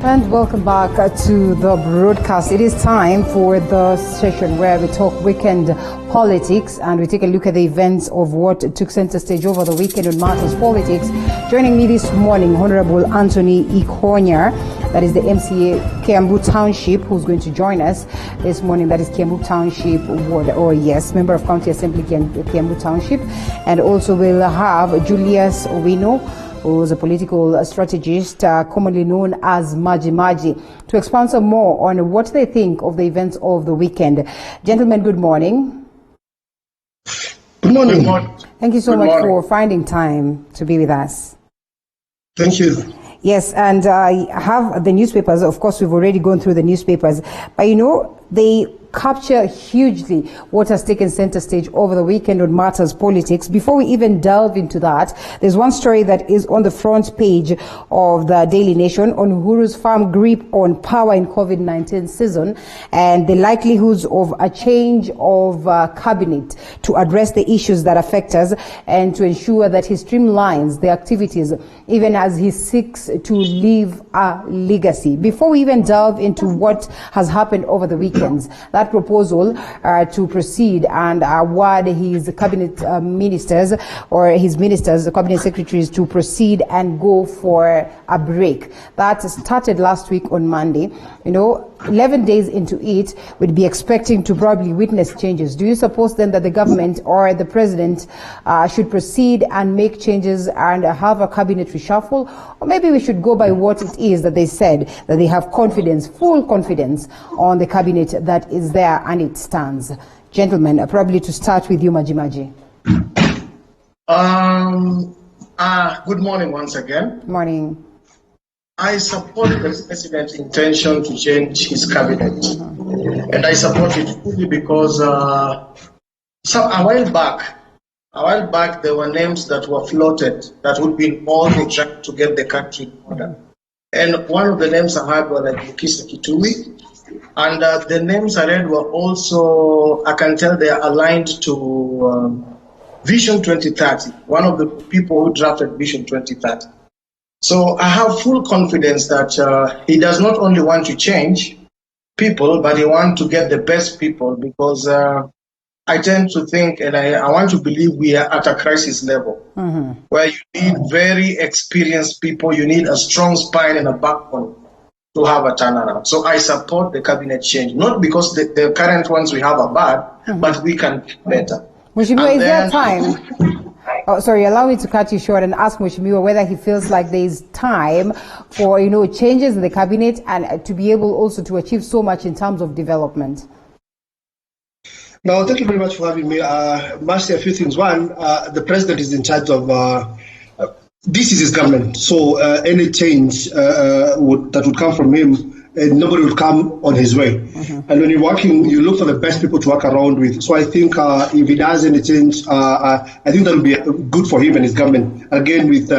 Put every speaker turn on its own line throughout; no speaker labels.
And welcome back to the broadcast. It is time for the session where we talk weekend politics and we take a look at the events of what took center stage over the weekend on matters politics. Joining me this morning, Honorable Anthony Konya, that is the MCA Kiambu Township, who's going to join us this morning. That is Kiambu Township Ward, Member of County Assembly Kiambu Township. And also we'll have Julius Owino, who's a political strategist, commonly known as Majimaji, to expound some more on what they think of the events of the weekend. Gentlemen, good morning.
Good morning.
Thank you so much for finding time to be with us.
Thank you.
Yes, and I have the newspapers. Of course, we've already gone through the newspapers, but they capture hugely what has taken center stage over the weekend on matters politics. Before we even delve into that, there's one story that is on the front page of the Daily Nation on Uhuru's firm grip on power in COVID-19 season and the likelihoods of a change of cabinet to address the issues that affect us and to ensure that he streamlines the activities even as he seeks to leave a legacy. Before we even delve into what has happened over the weekends, that proposal to proceed and award his cabinet ministers or his ministers, the cabinet secretaries, to proceed and go for a break. That started last week on Monday. 11 days into it, we'd be expecting to probably witness changes. Do you suppose then that the government or the president should proceed and make changes and have a cabinet reshuffle? Or maybe we should go by what it is that they said, that they have confidence, full confidence on the cabinet that is there and it stands. Gentlemen, probably to start with you, Majimaji.
Good morning once again.
Morning.
I support the president's intention to change his cabinet. And I support it fully because a while back, there were names that were floated that would be involved in trying to get the country in order. And one of the names I heard were like Mukisa Kitui. And the names I read were also, I can tell they are aligned to Vision 2030, one of the people who drafted Vision 2030. So I have full confidence that he does not only want to change people, but he wants to get the best people because I tend to think and I want to believe we are at a crisis level where you need very experienced people, you need a strong spine and a backbone to have a turnaround. So I support the cabinet change, not because the current ones we have are bad, but we can do better.
Mheshimiwa, is there time? Allow me to cut you short and ask Mheshimiwa whether he feels like there is time for, changes in the cabinet and to be able also to achieve so much in terms of development.
No, thank you very much for having me. Must say a few things. One, the president is in charge of, this is his government. So any change that would come from him, nobody would come on his way. And when you're working, you look for the best people to work around with. So I think if he does any change, I think that will be good for him and his government. Again, with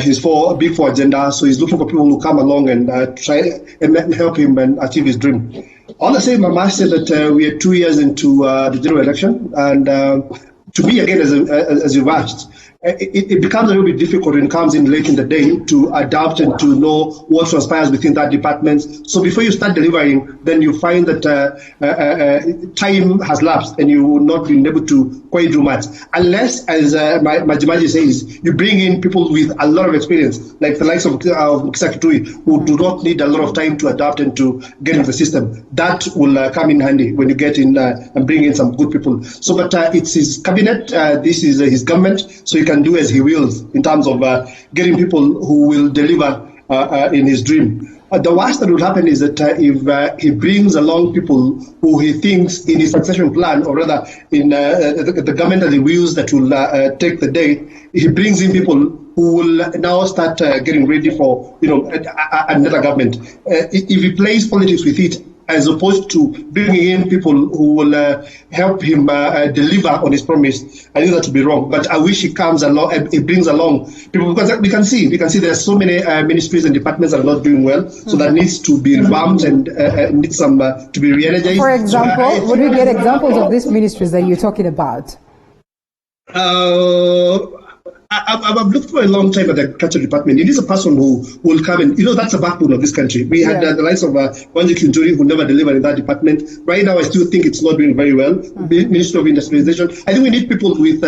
his big four agenda, so he's looking for people who come along and try and help him and achieve his dream. All the same, I must say that we are 2 years into the general election, and to me, again, as you've asked, it becomes a little bit difficult when it comes in late in the day to adapt and to know what transpires within that department. So before you start delivering, then you find that time has lapsed and you will not be able to quite do much. Unless, as Majimaji says, you bring in people with a lot of experience, like the likes of Mukisa Kitui, who do not need a lot of time to adapt and to get into the system. That will come in handy when you get in and bring in some good people. So, but it's his cabinet, this is his government, so he can do as he wills in terms of getting people who will deliver in his dream. The worst that will happen is that if he brings along people who he thinks in his succession plan, or rather in the government and the wheels that will take the day, he brings in people who will now start getting ready for another government. If he plays politics with it, as opposed to bringing in people who will help him deliver on his promise, I think that would be wrong. But I wish he comes along, he brings along people, because we can see there are so many ministries and departments that are not doing well, so that needs to be revamped and needs some to be re-energized.
For example, would we get examples of these ministries that you're talking about?
I've looked for a long time at the Agriculture Department. It is a person who will come and, that's the backbone of this country. We had the likes of Wanji Kinjuri, who never delivered in that department. Right now, I still think it's not doing very well. Ministry of Industrialization. I think we need people with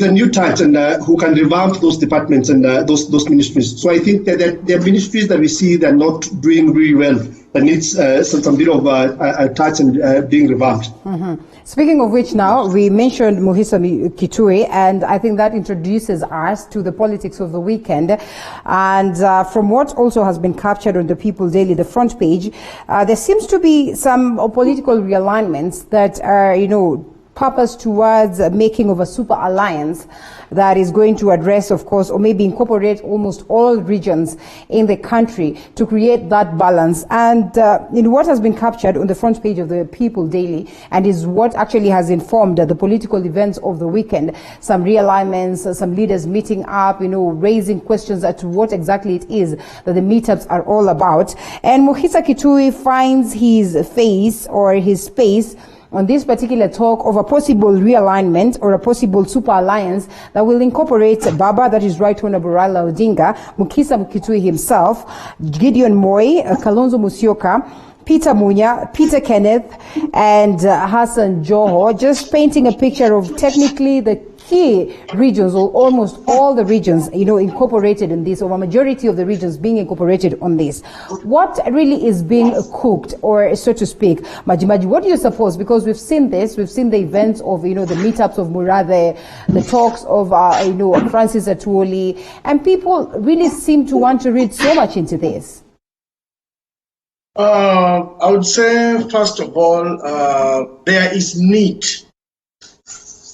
a new touch and who can revamp those departments and those ministries. So I think that there are ministries that we see that are not doing really well, that needs some bit of touch and being revamped.
Speaking of which, now we mentioned Muhisa Kitui, and I think that introduces us to the politics of the weekend. And from what also has been captured on the People Daily, the front page, there seems to be some political realignments that are, purpose towards making of a super alliance that is going to address, of course, or maybe incorporate almost all regions in the country to create that balance. And what has been captured on the front page of the People Daily, and is what actually has informed the political events of the weekend, some realignments, some leaders meeting up, raising questions as to what exactly it is that the meetups are all about. And Muhisa Kitui finds his face or his space on this particular talk of a possible realignment or a possible super alliance that will incorporate Baba, that is Right Honorable Raila Odinga, Muhisa Kitui himself, Gideon Moi, Kalonzo Musyoka, Peter Munya, Peter Kenneth, and Hassan Joho, just painting a picture of technically the key regions, or almost all the regions, incorporated in this, or a majority of the regions being incorporated on this. What really is being cooked, or so to speak, Majimaji, what do you suppose? Because we've seen this, we've seen the events of, the meetups of Murathe, the talks of, Francis Atuoli, and people really seem to want to read so much into this.
I would say, first of all, there is need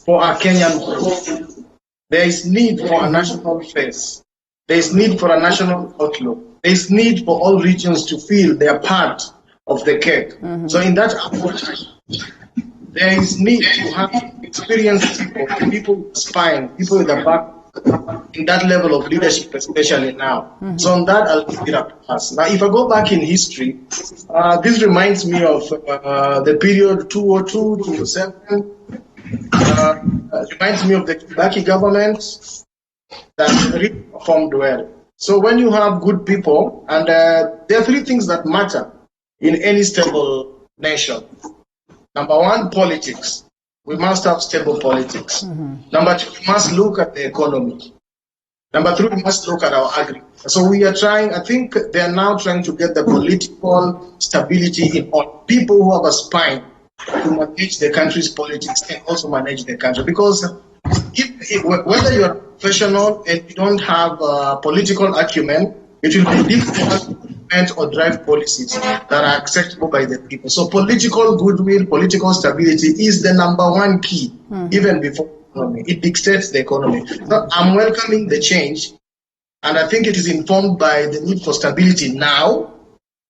for our Kenyan people. There is need for a national face. There is need for a national outlook. There is need for all regions to feel they are part of the cake. So in that approach, there is need to have experienced people with spine, people with a back, in that level of leadership, especially now. So on that, I'll give it up to us. Now, if I go back in history, this reminds me of the period 2002 to 2007. Reminds me of the Kibaki government that really performed well. So when you have good people, and there are three things that matter in any stable nation. Number one, politics. We must have stable politics. Number two, we must look at the economy. Number three, we must look at our agriculture. So we are trying, I think they are now trying to get the political stability in all people who have a spine to manage the country's politics and also manage the country. Because whether you're a professional and you don't have political acumen, it will be difficult to implement or drive policies that are acceptable by the people. So political goodwill, political stability is the number one key, even before economy. It dictates the economy. So I'm welcoming the change, and I think it is informed by the need for stability now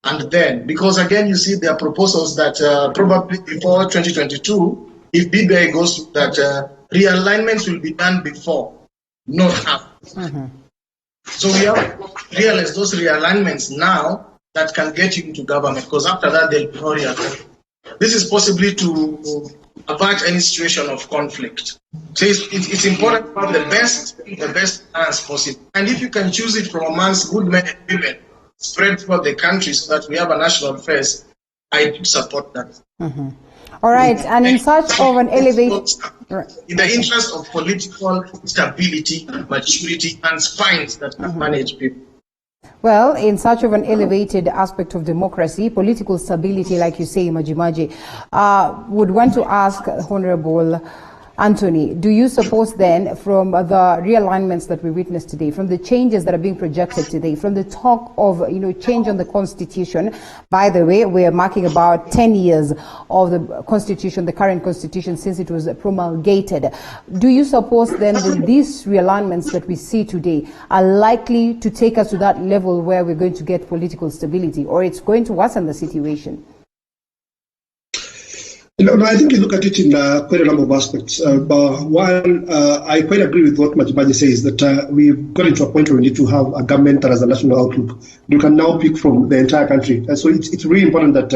and then. Because again, you see there are proposals that probably before 2022, if BBI goes, that realignments will be done before, not after. So we have to realize those realignments now that can get you into government, because after that there will be no realignment. This is possibly to avert any situation of conflict. So it's important to have the best plans possible. And if you can choose it from amongst good men and women spread throughout the country so that we have a national face, I do support that.
All right, and in such of an elevated...
In the interest of political stability, maturity, and spines that can manage people.
Well, in such of an elevated aspect of democracy, political stability, like you say, Majimaji, would want to ask Honorable Anthony, do you suppose then, from the realignments that we witnessed today, from the changes that are being projected today, from the talk of change on the Constitution? By the way, we are marking about 10 years of the Constitution, the current Constitution, since it was promulgated. Do you suppose then that these realignments that we see today are likely to take us to that level where we're going to get political stability, or it's going to worsen the situation?
No, I think you look at it in quite a number of aspects. But one, I quite agree with what Majimaji says, that we've got into a point where we need to have a government that has a national outlook. You can now pick from the entire country. So it's really important that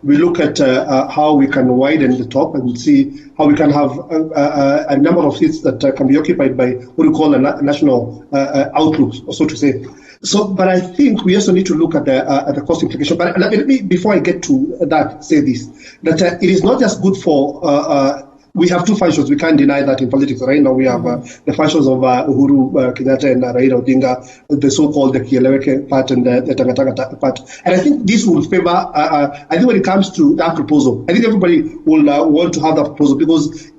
we look at how we can widen the top and see how we can have a number of seats that can be occupied by what we call a national outlook, so to say. So, but I think we also need to look at the cost implication. But let me, before I get to that, say this, that it is not just good for we have two functions. We can't deny that in politics. Right now we have the functions of Uhuru Kenyatta and Raila Odinga, the so-called the Kieleweke part and the Tangatanga part. And I think this will favor, I think when it comes to that proposal, I think everybody will want to have that proposal because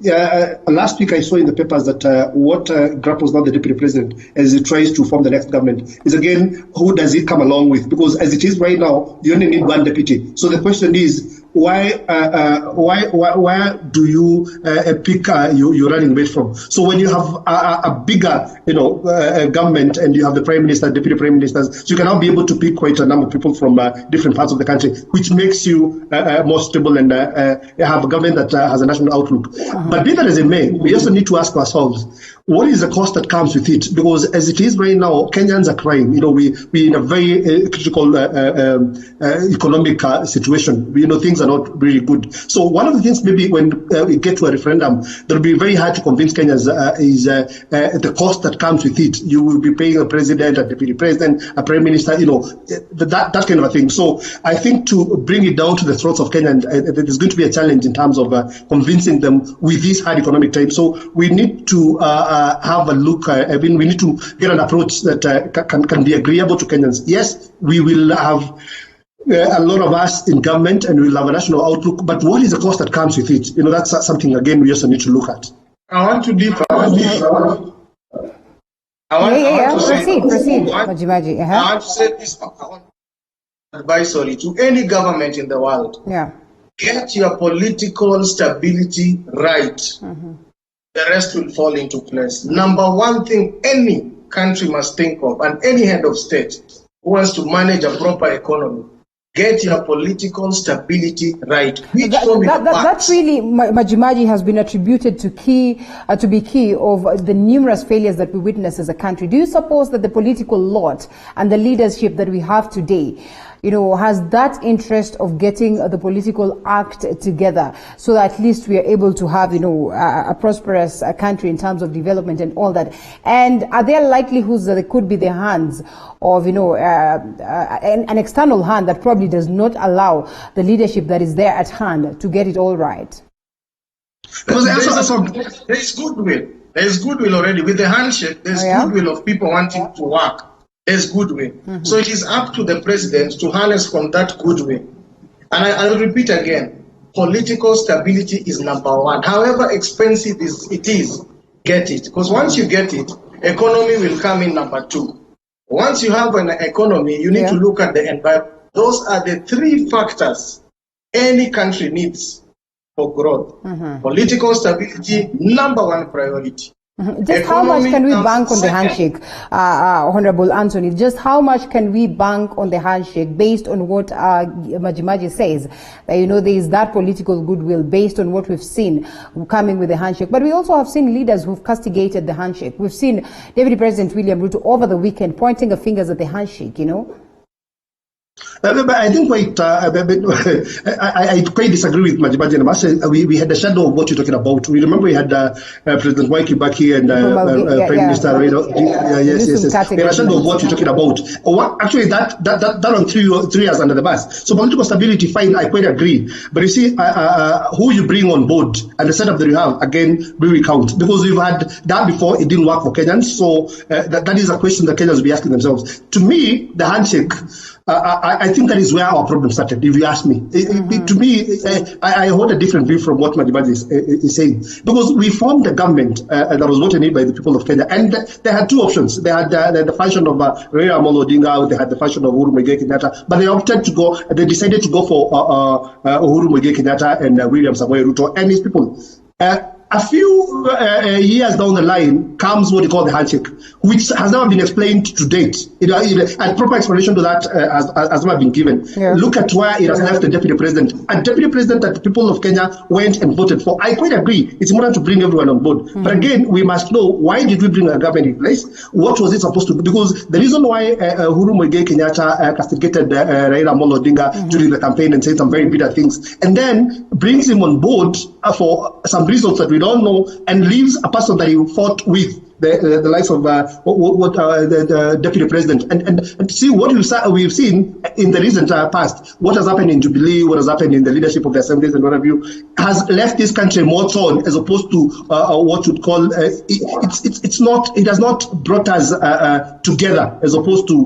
last week I saw in the papers that what grapples now the deputy president as he tries to form the next government is again, who does it come along with? Because as it is right now, you only need one deputy. So the question is, why do you pick your running mate from? So when you have a bigger, government and you have the prime minister, deputy prime ministers, so you can now be able to pick quite a number of people from different parts of the country, which makes you more stable and have a government that has a national outlook. But be that as it may, we also need to ask ourselves, what is the cost that comes with it? Because as it is right now, Kenyans are crying. We're in a very critical economic situation. Things are not really good. So one of the things maybe when we get to a referendum, that'll be very hard to convince Kenyans is the cost that comes with it. You will be paying a president, a deputy president, a prime minister, that kind of a thing. So I think to bring it down to the throats of Kenyans, there's going to be a challenge in terms of convincing them with this hard economic time. So we need to have a look. We need to get an approach that can be agreeable to Kenyans. Yes, we will have a lot of us in government and we'll have a national outlook, but what is the cost that comes with it? That's something, again, we also need to look at.
I want to differ. Proceed,
Majimaji.
I want to say this advisory to any government in the world.
Yeah.
Get your political stability right. The rest will fall into place. Number one thing any country must think of, and any head of state who wants to manage a proper economy, get your political stability right.
That really, Majimaji, has been attributed to be key of the numerous failures that we witness as a country. Do you suppose that the political lot and the leadership that we have today, has that interest of getting the political act together so that at least we are able to have, a prosperous country in terms of development and all that? And are there likelihoods that there could be the hands of, an external hand that probably does not allow the leadership that is there at hand to get it all right?
Because there is goodwill. There is goodwill already. With the handshake, there is goodwill of people wanting to work. There's goodwill. So it is up to the president to harness from that goodwill. And I'll repeat again, political stability is number one. However expensive it is, get it. Because once you get it, economy will come in number two. Once you have an economy, you need to look at the environment. Those are the three factors any country needs for growth. Political stability, number one priority.
Just how much can we bank on the handshake, Honorable Anthony? Just how much can we bank on the handshake based on what Majimaji says? That, there is that political goodwill based on what we've seen coming with the handshake. But we also have seen leaders who've castigated the handshake. We've seen Deputy President William Ruto over the weekend pointing fingers at the handshake,
But I think I quite disagree with Majimaji. We had a shadow of what you're talking about. We remember we had President Mwai Kibaki and Prime Minister Yes. We had a shadow of what you're talking about. Actually, that on 3 years under the bus. So political stability, fine, I quite agree. But you see, who you bring on board and the setup that you have, again, we recount. Because we've had that before, it didn't work for Kenyans. So that is a question that Kenyans will be asking themselves. To me, the handshake, I think that is where our problem started, if you ask me. To me, I hold a different view from what Majimaji is saying. Because we formed a government that was voted in by the people of Kenya. And they had two options. They had the function of Raila Amolo Odinga, they had the function of Uhuru Muigai Kenyatta. But they decided to go for Uhuru Muigai Kenyatta and William Samoei Ruto and his people. A few years down the line comes what you call the handshake, which has never been explained to date. A proper explanation to that has never been given. Yeah. Look at where it has left the deputy president. A deputy president that the people of Kenya went and voted for. I quite agree. It's important to bring everyone on board. Mm-hmm. But again, we must know, why did we bring a government in place? What was it supposed to do? Because the reason why Uhuru Muigai Kenyatta castigated Raila Amolo Odinga during the campaign and said some very bitter things, and then brings him on board for some reasons that we don't know, and leaves a person that he fought with, the likes of the deputy president, and see what we've seen in the recent past. What has happened in Jubilee, what has happened in the leadership of the assemblies and what have you, has left this country more torn, as opposed to what you'd call it has not brought us together, as opposed to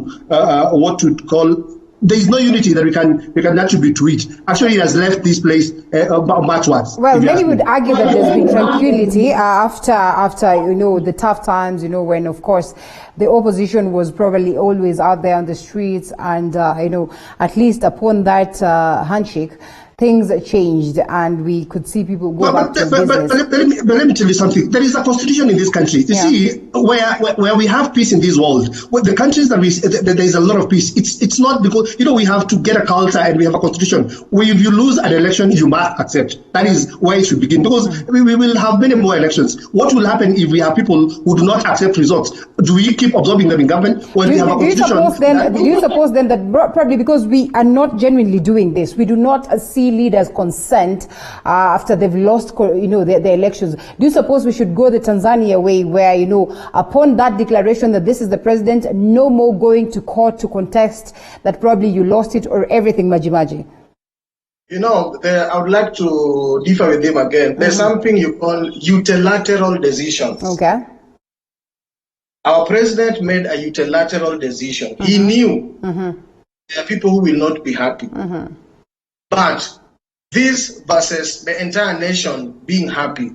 what you'd call. There is no unity that we can attribute to it. Actually, it has left this place much worse.
Well, many would argue that there's been tranquility after the tough times, when of course the opposition was probably always out there on the streets, and at least upon that handshake, things changed and we could see people go back to business.
But let me tell you something. There is a constitution in this country. You see, where we have peace in this world, the countries that there is a lot of peace, it's not because, we have to get a culture and we have a constitution. If you lose an election, you must accept. That is where it should begin. Because we will have many more elections. What will happen if we have people who do not accept results? Do we keep absorbing them in government? When we have a constitution?
Do you suppose then that probably because we are not genuinely doing this, we do not see leaders consent after they've lost the elections? Do you suppose we should go the Tanzania way, where upon that declaration that this is the president, no more going to court to contest that probably you lost it or everything? Majimaji,
I would like to differ with him again. There's something you call unilateral decisions.
Okay.
Our president made a unilateral decision. He knew there are people who will not be happy. But this versus the entire nation being happy,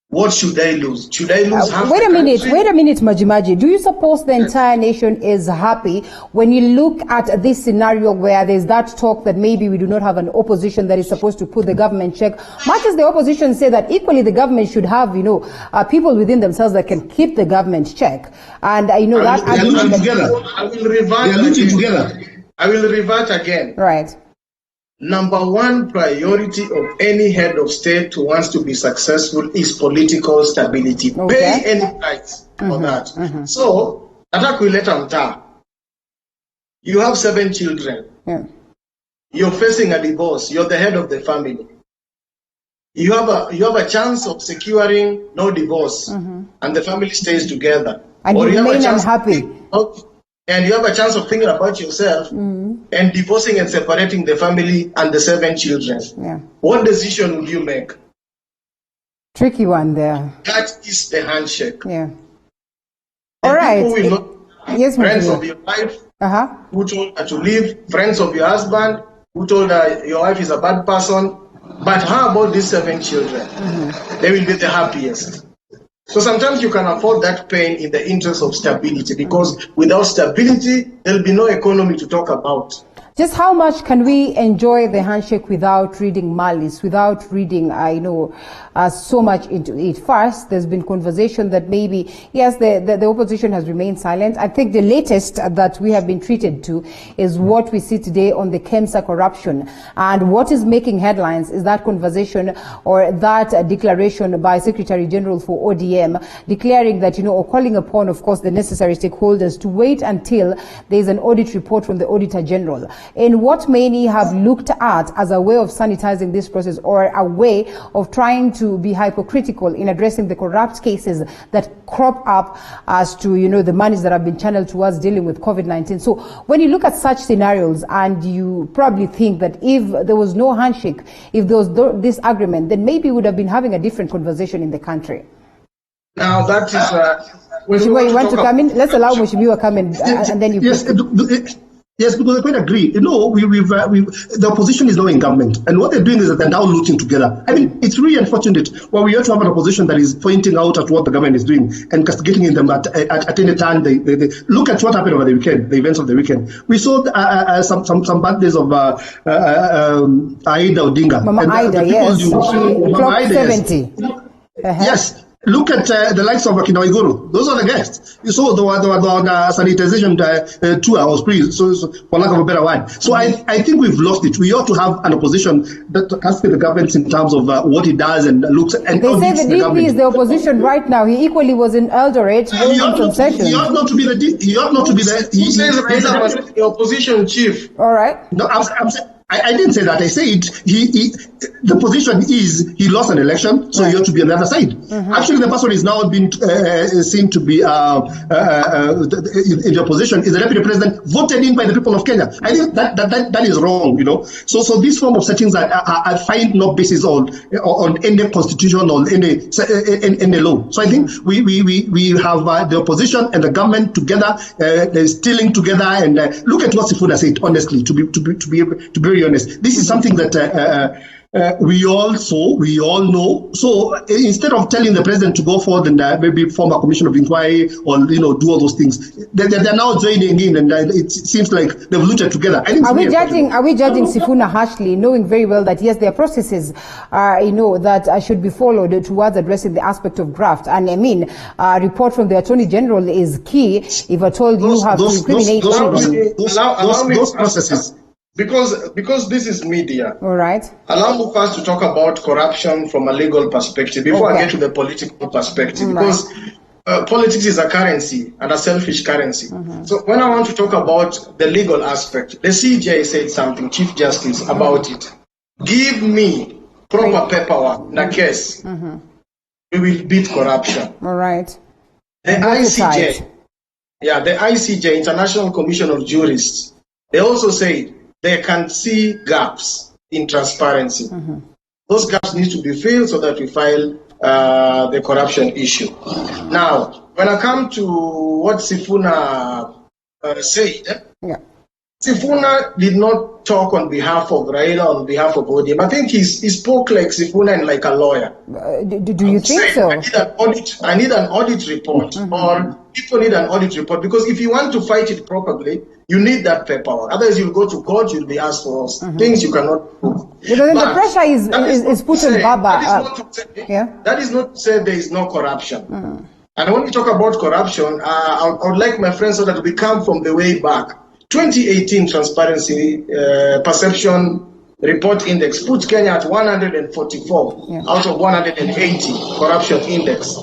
what should they lose? Should they lose half
Wait a minute, Majimaji. Do you suppose the entire nation is happy when you look at this scenario where there's that talk that maybe we do not have an opposition that is supposed to put the government check? Much as the opposition say that equally the government should have, people within themselves that can keep the government check. And
they are losing together.
I will revert again.
Right.
Number one priority of any head of state who wants to be successful is political stability.
Okay.
Pay any price for that. So, Atakwileta Mta, you have 7 children.
Yeah.
You're facing a divorce. You're the head of the family. You have a chance of securing no divorce, and the family stays together.
And you remain unhappy.
And you have a chance of thinking about yourself and divorcing and separating the family and the 7 children.
Yeah.
What decision would you make?
Tricky one there.
That is the handshake.
Yeah. All right. Yes,
friends of your wife who told her to leave, friends of your husband who told her your wife is a bad person. But how about these 7 children? They will be the happiest. So sometimes you can afford that pain in the interest of stability, because without stability, there'll be no economy to talk about.
Just how much can we enjoy the handshake without reading malice, without reading, so much into it? First, there's been conversation that maybe, yes, the opposition has remained silent. I think the latest that we have been treated to is what we see today on the KEMSA corruption. And what is making headlines is that conversation or that declaration by Secretary General for ODM declaring that, or calling upon, of course, the necessary stakeholders to wait until there's an audit report from the Auditor General. In what many have looked at as a way of sanitizing this process, or a way of trying to be hypocritical in addressing the corrupt cases that crop up as to, the monies that have been channeled towards dealing with COVID-19. So when you look at such scenarios, and you probably think that if there was no handshake, if there was this agreement, then maybe we would have been having a different conversation in the country.
Now that is...
Mheshimiwa, you want to come in? Let's allow Mheshimiwa come in, and then you...
Yes, because I quite agree. The opposition is now in government, and what they're doing is that they're now looking together. I mean, it's really unfortunate where we ought to have an opposition that is pointing out at what the government is doing and castigating them at any time. They look at what happened over the weekend, the events of the weekend. We saw some bad days of Aida Odinga.
Mama Aida, yes. She clocked 70.
Yes. Look at the likes of Waiguru. Those are the guests. You saw the sanitization tour was pretty, so for lack of a better word. So I think we've lost it. We ought to have an opposition that has the government in terms of what it does and looks. And
they say the DP is the opposition right now. He equally was in Eldoret going into session.
He ought not to be the DP. He ought not to be the.
He says the opposition chief.
All right.
No, I didn't say that. I said the position is he lost an election, so he ought to be on the other side. Actually, the person is now being seen to be in the opposition is the deputy president voted in by the people of Kenya. I think that is wrong, So this form of settings I find no basis on any constitution or any law. So I think we have the opposition and the government together, stealing together, and look at what Sifuna said. Honestly, to be honest, this is something that we all saw, we all know. So instead of telling the president to go forward and maybe form a commission of inquiry or do all those things, they're now joining in, and it seems like they've looted together. I think
are we judging Sifuna harshly, knowing very well that yes, there are processes that should be followed towards addressing the aspect of graft? And I mean, report from the Attorney General is key. If at all you have to incriminate
those processes.
Because this is media.
All right.
Allow me first to talk about corruption from a legal perspective before I get to the political perspective. Because politics is a currency and a selfish currency. So when I want to talk about the legal aspect, the CJI said something, Chief Justice, about it. Give me proper paperwork in a case. We will beat corruption.
All right.
The ICJ, the ICJ, International Commission of Jurists, they also say they can see gaps in transparency. Those gaps need to be filled so that we file the corruption issue. Now, when I come to what Sifuna said, Sifuna did not talk on behalf of Raila, on behalf of ODM. I think he spoke like Sifuna and like a lawyer.
Do you think so?
I need an audit report, or people need an audit report, because if you want to fight it properly, you need that paperwork. Otherwise, you'll go to court, you'll be asked for things you cannot prove.
Because then the pressure is put on Baba.
That is not to say there is no corruption. And when we talk about corruption, I would like my friends so that we come from the way back. 2018 Transparency Perception Report Index puts Kenya at 144 out of 180 corruption index.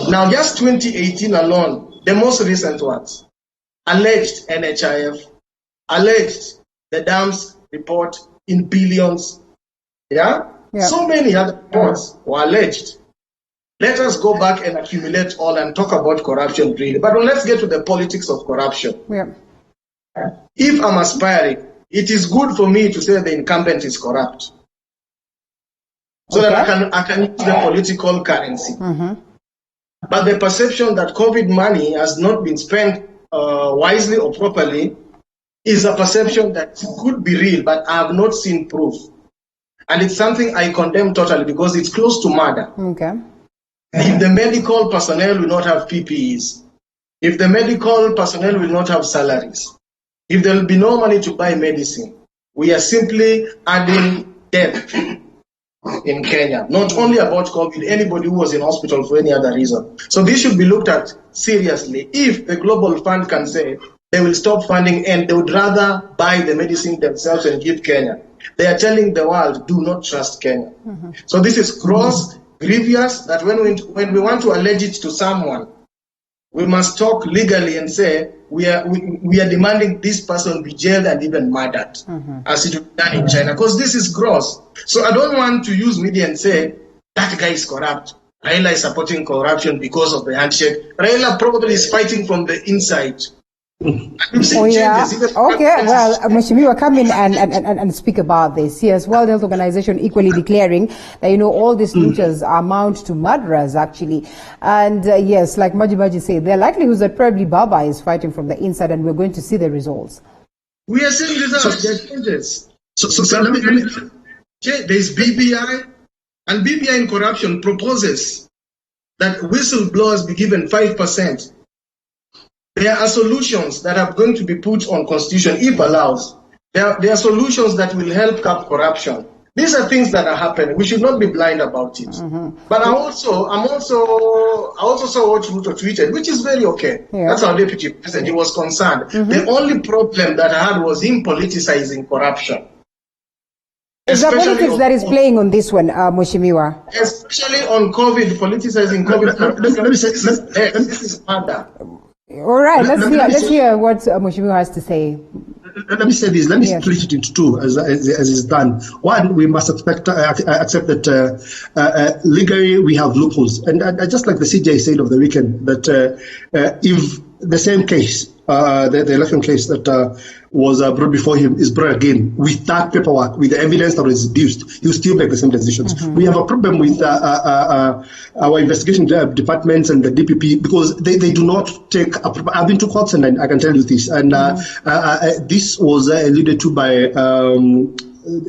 Now, just 2018 alone, the most recent ones, alleged NHIF, alleged the dams report in billions. So many other reports were alleged. Let us go back and accumulate all and talk about corruption really. But let's get to the politics of corruption. If I'm aspiring, it is good for me to say the incumbent is corrupt, so that I can use the political currency. But the perception that COVID money has not been spent wisely or properly is a perception that could be real, but I have not seen proof. And it's something I condemn totally, because it's close to murder. If the medical personnel will not have PPEs, if the medical personnel will not have salaries, if there will be no money to buy medicine, we are simply adding death in Kenya. Not only about COVID, anybody who was in hospital for any other reason. So this should be looked at seriously. If the Global Fund can say they will stop funding and they would rather buy the medicine themselves and give Kenya, they are telling the world, do not trust Kenya. So this is gross, grievous, that when we want to allege it to someone, we must talk legally and say we are demanding this person be jailed and even murdered, as it was done in China, because this is gross. So I don't want to use media and say that guy is corrupt. Raila is supporting corruption because of the handshake. Raila probably is fighting from the inside.
Well, Mheshimiwa, come in and speak about this. Yes, World Health Organization equally declaring that, all these looters amount to murderers, actually. And yes, like Majimaji said, there are likelihoods that probably Baba is fighting from the inside, and we're going to see the results.
We are seeing results. There are changes. So let me there's BBI, and BBI in corruption proposes that whistleblowers be given 5%. There are solutions that are going to be put on constitution, if allowed. There are solutions that will help curb corruption. These are things that are happening. We should not be blind about it. But I also saw what Ruto tweeted, which is very okay. Yeah. That's our deputy president. He was concerned. The only problem that I had was him politicizing corruption.
Is the politics that is playing on this one, Mheshimiwa?
Especially on COVID, politicizing COVID. Let me say, this is harder.
All right, let's hear what Mheshimiwa has to say.
Let me say this. Let me split it into two, as is done. One, we must accept that legally we have loopholes, and just like the CJ said over the weekend, that if the same case, the election case that was brought before him is brought again with that paperwork, with the evidence that was deduced, he'll still make the same decisions. We have a problem with our investigation departments and the DPP because they do not take I've been to courts and I can tell you this, and this was alluded to by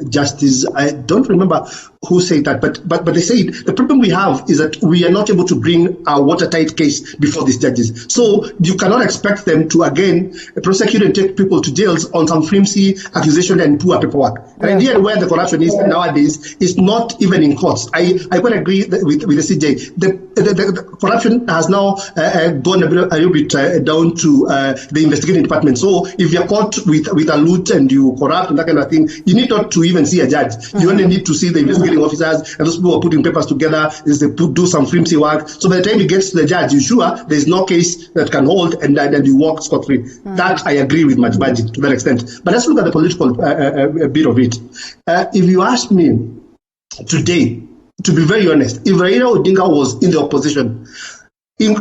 Justice, I don't remember who said that, but they said the problem we have is that we are not able to bring a watertight case before these judges. So you cannot expect them to again prosecute and take people to jails on some flimsy accusation and poor paperwork. And here where the corruption is nowadays is not even in courts. I quite agree with the CJ. The corruption has now gone a little bit down to the investigating department. So if you're caught with a loot and you corrupt and that kind of thing, you need not to even see a judge. You only need to see the investigating officers, and those people are putting papers together, they do some flimsy work. So by the time it gets to the judge, you're sure there's no case that can hold, and then you walk scot-free. That I agree with Majimaji to that extent. But let's look at the political bit of it. If you ask me today, to be very honest, if Raila Odinga was in the opposition, I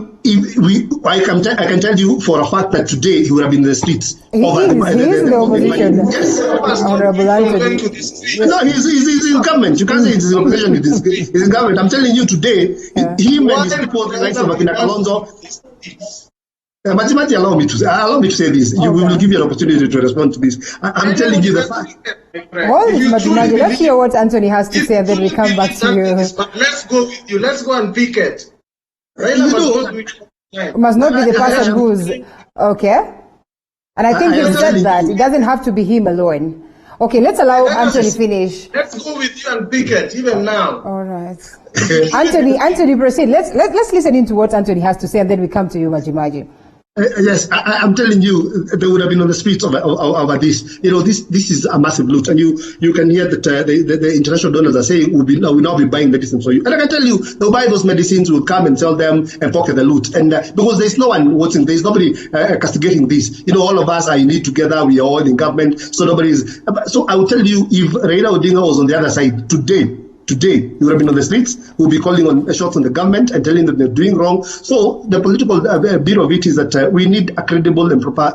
can tell you for a fact that today he would have been in the streets.
He is the opposition.
Yes.
Honorable Anthony.
No, he's in government. You can't say he's in opposition. He's in government. I'm telling you today, him and his people, the likes of Akina Kalonzo. Majimaji, allow me to say this. We will give you an opportunity to respond to this. I'm telling you the fact.
Majimaji, let's hear what Anthony has to say, and then we come back to you.
Let's go with you. Let's go and pick it.
Must not be the person who's okay. And I think you said that it doesn't have to be him alone. Okay, let's allow Anthony finish.
Let's go with you and pick it even now.
All right. Anthony, proceed. Let's listen into what Anthony has to say, and then we come to you, Majimaji.
Yes, I'm telling you, they would have been on the streets over this. You know, this is a massive loot, and you can hear that the international donors are saying we'll now be buying medicines for you. And I can tell you, they'll buy those medicines, will come and sell them and pocket the loot. And because there's no one watching, there's nobody castigating this. You know, all of us are in it together. We are all in government, so nobody is. So I will tell you, if Raila Odinga was on the other side today, he would have been on the streets. We'll be calling on shots on the government and telling them they're doing wrong. So the political bit of it is that we need a credible and proper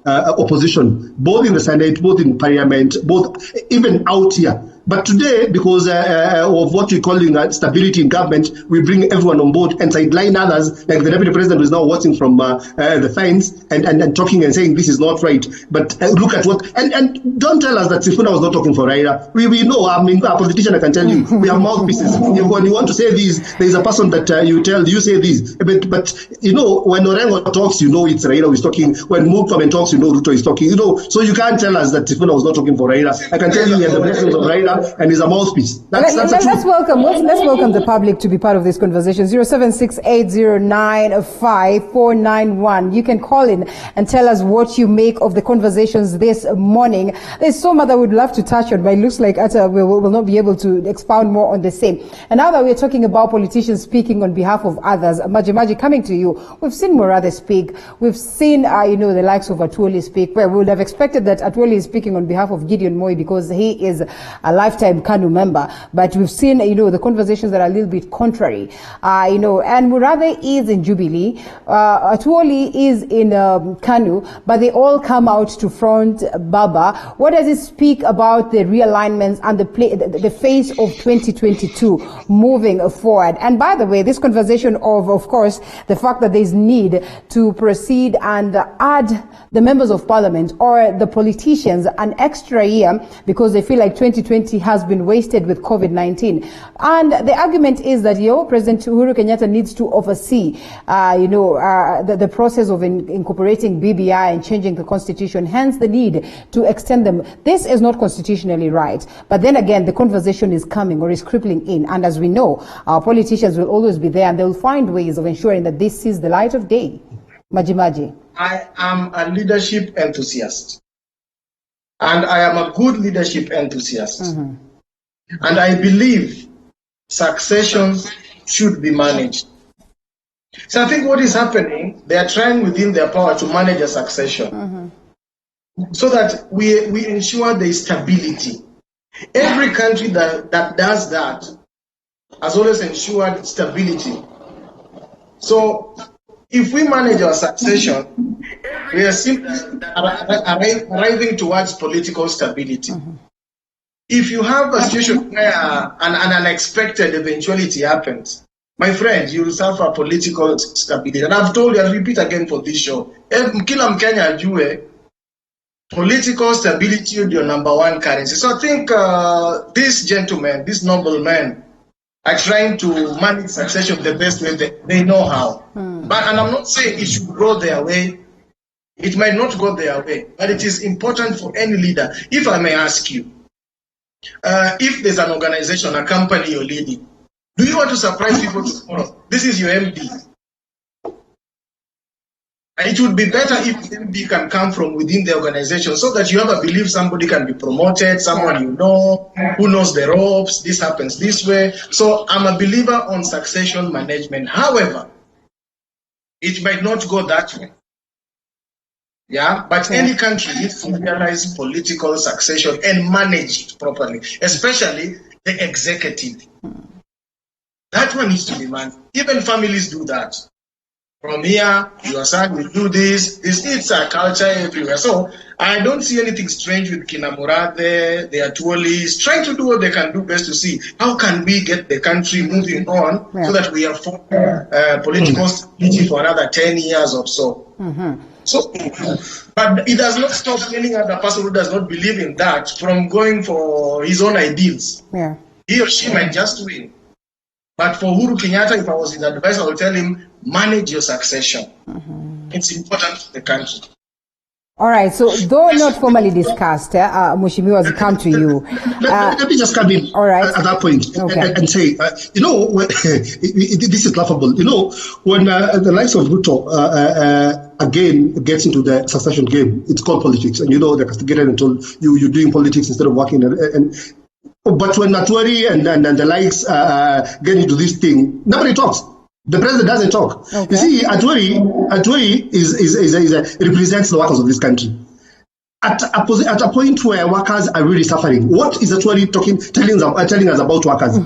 opposition, both in the Senate, both in Parliament, both even out here. But today, because of what we're calling stability in government, we bring everyone on board and sideline others, like the deputy president who is now watching from the fence and talking and saying this is not right. But look at what, and don't tell us that Sifuna was not talking for Raila. We know, I mean, a politician, I can tell you, we have mouthpieces. When you want to say this, there is a person that you say this. But you know, when Orengo talks, you know it's Raila who is talking. When Murkomen talks, you know Ruto is talking. You know, so you can't tell us that Sifuna was not talking for Raila. I can tell you he had the blessings of Raila and is a mouthpiece. Let's
welcome the public to be part of this conversation. 0768095491. You can call in and tell us what you make of the conversations this morning. There's so much that we'd love to touch on, but it looks like Atta will not be able to expound more on the same. And now that we're talking about politicians speaking on behalf of others, Majimaji, coming to you, we've seen Murathe speak. We've seen, the likes of Atwoli speak. Well, we would have expected that Atwoli is speaking on behalf of Gideon Moi because he is a lifetime KANU member, but we've seen, the conversations that are a little bit contrary, and Murathe is in Jubilee, Atwoli is in KANU, but they all come out to front Baba. What does it speak about the realignments and the face of 2022 moving forward? And by the way, this conversation of course, the fact that there's need to proceed and add the members of parliament or the politicians an extra year because they feel like 2020 opportunity has been wasted with COVID-19. And the argument is that President Uhuru Kenyatta needs to oversee, the process of incorporating BBI and changing the constitution, hence the need to extend them. This is not constitutionally right. But then again, the conversation is coming or is crippling in. And as we know, our politicians will always be there and they'll find ways of ensuring that this sees the light of day. Majimaji.
I am a leadership enthusiast. And I am a good leadership enthusiast. And I believe succession should be managed. So I think what is happening, they are trying within their power to manage a succession so that we ensure there is stability. Every country that does that has always ensured stability. So if we manage our succession, we are simply arriving towards political stability. If you have a situation where an unexpected eventuality happens, my friend, you will suffer political stability. And I've told you, I'll repeat again for this show, kila Mkenya ajue, political stability is your number one currency. So I think these gentlemen, these noblemen, are trying to manage succession the best way they know how. And I'm not saying it should go their way. It might not go their way, but it is important for any leader. If I may ask you, if there's an organization, a company you're leading, do you want to surprise people tomorrow? This is your MD. And it would be better if the MD can come from within the organization so that you have a belief somebody can be promoted, someone you know, who knows the ropes, this happens this way. So I'm a believer on succession management. However, it might not go that way. Yeah, but any country needs to realize political succession and manage it properly, especially the executive. That one needs to be managed. Even families do that. From here, your son will do this. It's a culture everywhere. So I don't see anything strange with Kinamurade, the Atuolis, trying to do what they can do best to see how can we get the country moving on so that we have political stability for another 10 years or so. So, but it does not stop any other person who does not believe in that from going for his own ideals. He or she might just win. But for Uhuru Kenyatta, if I was his advisor, I would tell him, manage your succession. It's important to the country.
All right, so though not formally discussed, Mheshimiwa has come to you.
Let me just come in at that point and say, this is laughable. When the likes of Ruto again gets into the succession game, it's called politics. And they're castigated and told you're doing politics instead of working. But when Natwari and the likes get into this thing, nobody talks. The president doesn't talk. You see, Atwari represents the workers of this country. At a point where workers are really suffering, what is Atwari telling us about workers?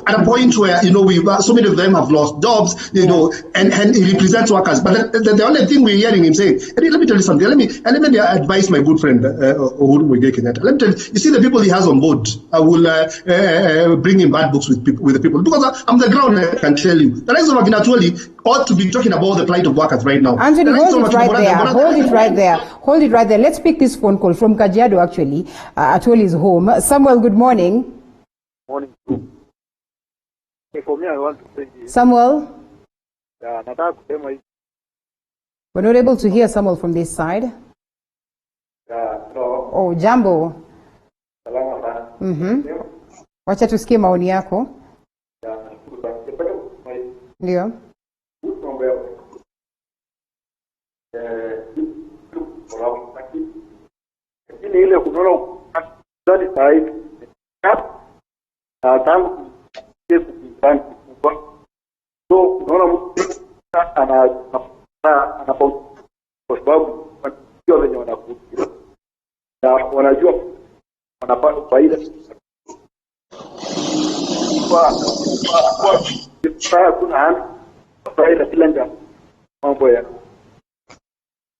At a point where so many of them have lost jobs, and he represents workers. But the only thing we're hearing him saying, let me tell you something. Let me advise my good friend Uhuru Kenyatta. Let me tell you, you see the people he has on board. I will bring him bad books with the people because I'm the ground. I can tell you, the likes of Atwari ought to be talking about the plight of workers right now.
Anthony, hold it right there. Let's pick this phone call from Kajiado, actually, Atwali's home. Samuel, good morning.
Morning. For me, I want to say this.
Samuel? We're not able to hear Samuel from this side.
No.
Oh, Jambo. Wacha tusikie maoni yako. Ndio.
Lakini ile kunaona ndani side tangu kupanda so unaona mtu ana kwa sababu sio wenye wanakuja na wanajua wanapata faida kwa kuna faida kila ndio mambo ya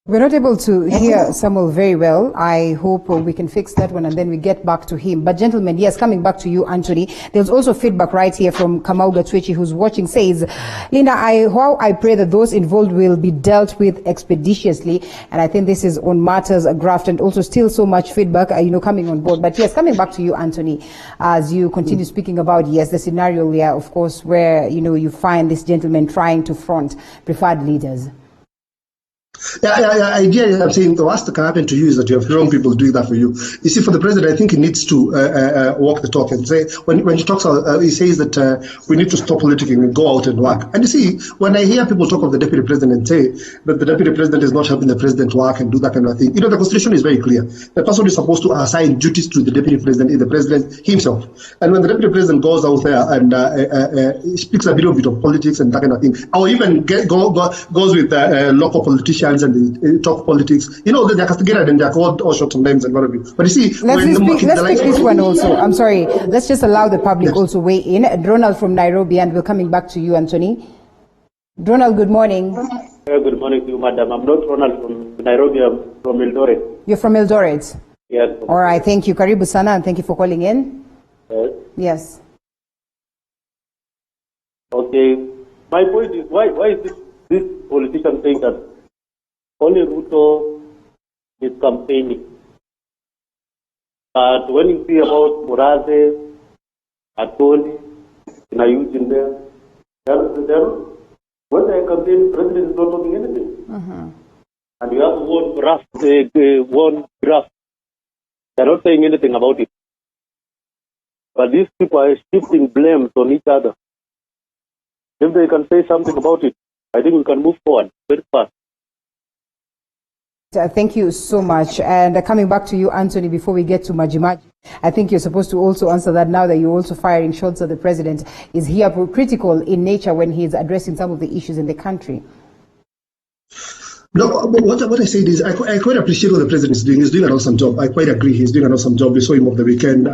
We're not able to hear Samuel very well. I hope we can fix that one and then we get back to him. But gentlemen, yes, coming back to you, Anthony, there's also feedback right here from Kamau Gatwechi, who's watching, says, Linda, I pray that those involved will be dealt with expeditiously. And I think this is on matters graft and also still so much feedback, coming on board. But yes, coming back to you, Anthony, as you continue speaking about, yes, the scenario here, of course, where, you find this gentleman trying to front preferred leaders.
Ideally, I'm saying the worst that can happen to you is that you have wrong people doing that for you. You see, for the president, I think he needs to walk the talk and say, when he talks, he says that we need to stop politicking and go out and work. And you see, when I hear people talk of the deputy president and say that the deputy president is not helping the president work and do that kind of thing, the Constitution is very clear. The person is supposed to assign duties to the deputy president is the president himself. And when the deputy president goes out there and speaks a little bit of politics and that kind of thing, or even goes with local politicians and they talk politics, they're castigated and they're called all sorts of names and whatever. But you see,
let's pick this one also. I'm sorry. Let's just allow the public also weigh in. Ronald from Nairobi, and we're coming back to you, Anthony. Ronald, good morning.
Good morning to you, madam. I'm not Ronald from Nairobi. I'm from Eldoret.
You're from Eldoret?
Yes.
All right. Thank you. Karibu sana, and thank you for calling in.
Yes.
Yes.
Okay. My point is, why is this politician saying that only Ruto is campaigning? But when you see about Muraze, Atoli, Nayuj in there, when they campaign, the president is not doing anything.
Mm-hmm.
And you have one graph. They're not saying anything about it. But these people are shifting blames on each other. If they can say something about it, I think we can move forward very fast.
Thank you so much. And coming back to you, Anthony, before we get to Majimaji, I think you're supposed to also answer that now that you're also firing shots at the president. Is he critical in nature when he's addressing some of the issues in the country?
No, but what I said is I quite appreciate what the president is doing. He's doing an awesome job. I quite agree. He's doing an awesome job. We saw him over the weekend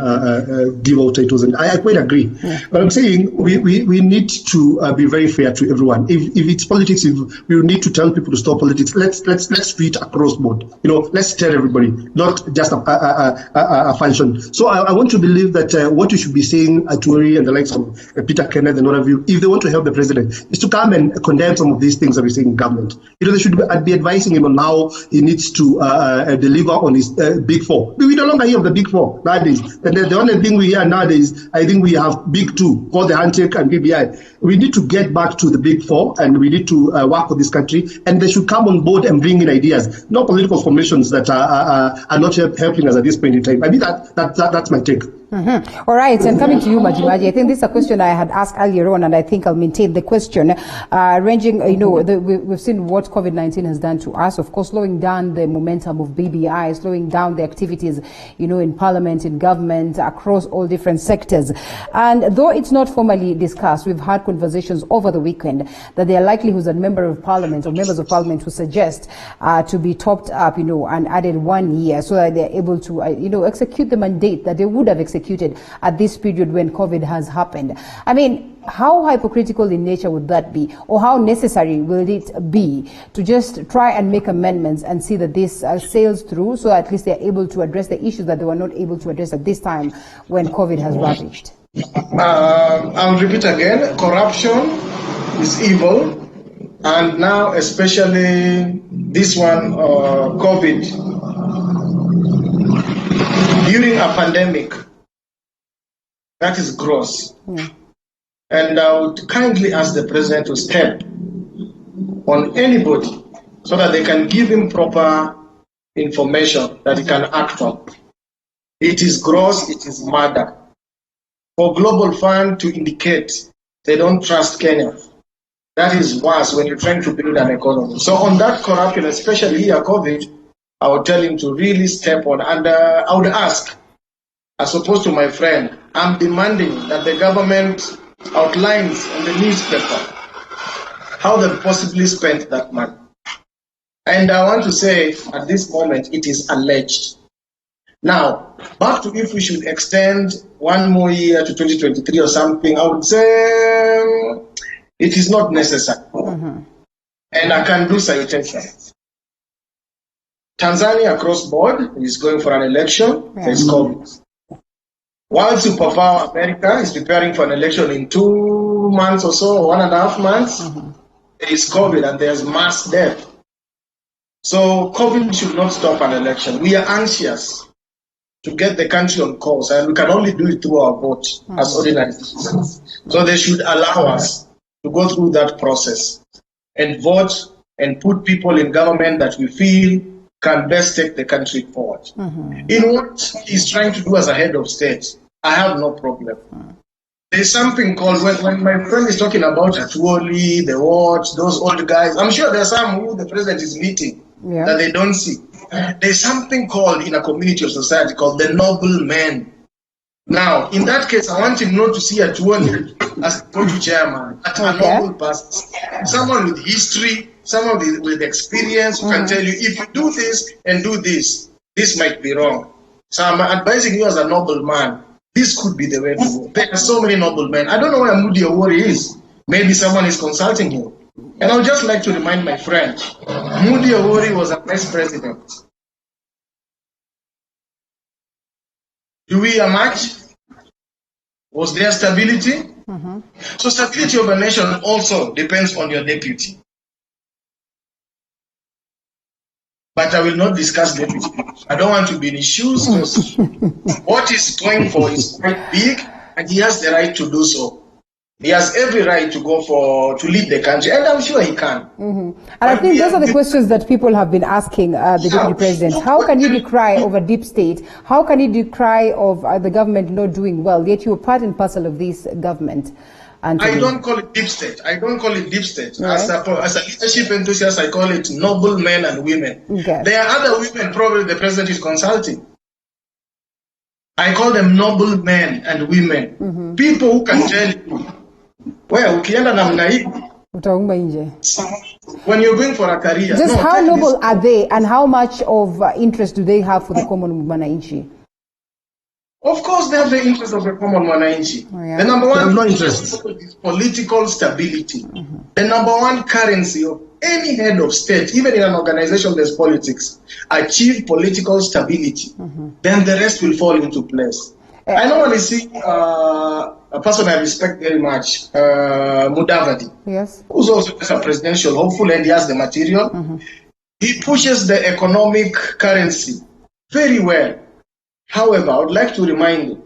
give out titles, and I quite agree. Yeah. But I'm saying we need to be very fair to everyone. If it's politics, if we need to tell people to stop politics, let's do it across board. Let's tell everybody, not just a function. So I want to believe that what you should be saying, Aturi and the likes of Peter Kenneth and all of you, if they want to help the president, is to come and condemn some of these things that we're saying in government. They should be advising him on how he needs to deliver on his big four. We no longer hear of the big four nowadays. The only thing we hear nowadays, I think we have big two, called the handshake and BBI. We need to get back to the big four, and we need to work for this country, and they should come on board and bring in ideas, not political formations that are not helping us at this point in time. I mean, that's my take.
Mm-hmm. All right, and coming to you, Majimaji, I think this is a question I had asked earlier on, and I think I'll maintain the question. Ranging, we've seen what COVID-19 has done to us, of course, slowing down the momentum of BBI, slowing down the activities, in parliament, in government, across all different sectors. And though it's not formally discussed, we've had conversations over the weekend that there are likelihoods that members of parliament who suggest to be topped up, and added 1 year so that they're able to, execute the mandate that they would have executed at this period when COVID has happened. I mean, how hypocritical in nature would that be? Or how necessary will it be to just try and make amendments and see that this sails through, so at least they're able to address the issues that they were not able to address at this time when COVID has ravaged?
I'll repeat again, corruption is evil. And now, especially this one, COVID, during a pandemic, that is gross. Yeah. And I would kindly ask the president to step on anybody so that they can give him proper information that he can act on. It is gross, it is murder. For Global Fund to indicate they don't trust Kenya, that is worse when you're trying to build an economy. So on that corruption, especially here, COVID, I would tell him to really step on. And I would ask, as opposed to my friend, I'm demanding that the government outlines in the newspaper how they possibly spent that money. And I want to say, at this moment, it is alleged. Now, back to if we should extend 1 more year to 2023 or something, I would say it is not necessary. Mm-hmm. And I can do citations. Tanzania across board is going for an election.
Yeah.
There's COVID. World superpower America is preparing for an election in 2 months or so, 1.5 months. There is COVID and there's mass death. So COVID should not stop an election. We are anxious to get the country on course, and we can only do it through our vote as ordinary citizens. So they should allow us to go through that process and vote and put people in government that we feel can best take the country forward. In what he's trying to do as a head of state, I have no problem. There's something called, when my friend is talking about Atuoli, the watch, those old guys, I'm sure there's some who the president is meeting that they don't see. There's something called in a community or society called the noble man. Now, in that case, I want him not to see Atuoli as the party chairman, as a noble person, someone with history, someone with experience who can tell you, if you do this and do this, this might be wrong. So I'm advising you as a noble man, this could be the way to go. There are so many noble men. I don't know where Mudi Awori is. Maybe someone is consulting him. And I would just like to remind my friend, Mudi Awori was a vice president. Do we a match? Was there stability? So stability of a nation also depends on your deputy. But I will not discuss deputy. I don't want to be in his shoes. What he's going for is quite big, and he has the right to do so. He has every right to to lead the country, and I'm sure he can.
And I think those are the questions that people have been asking the deputy president. How can you decry over deep state? How can you decry of the government not doing well? Yet you are part and parcel of this government. Anthony.
I don't call it deep state. I don't call it deep state. Right. As a leadership enthusiast, I call it noble men and women. Okay. There are other women probably the president is consulting. I call them noble men and women. People who can tell you, well, ukienda namna hii, when you're going for a career.
Just how noble are they, and how much of interest do they have for the common mwananchi?
Of course, they have the interest of the common mwananchi. The number one interest is political stability. The number one currency of any head of state, even in an organization there's politics, achieve political stability. Then the rest will fall into place. I normally see a person I respect very much, Mudavadi, who's also a presidential hopeful, and he has the material. He pushes the economic currency very well. However, I would like to remind you,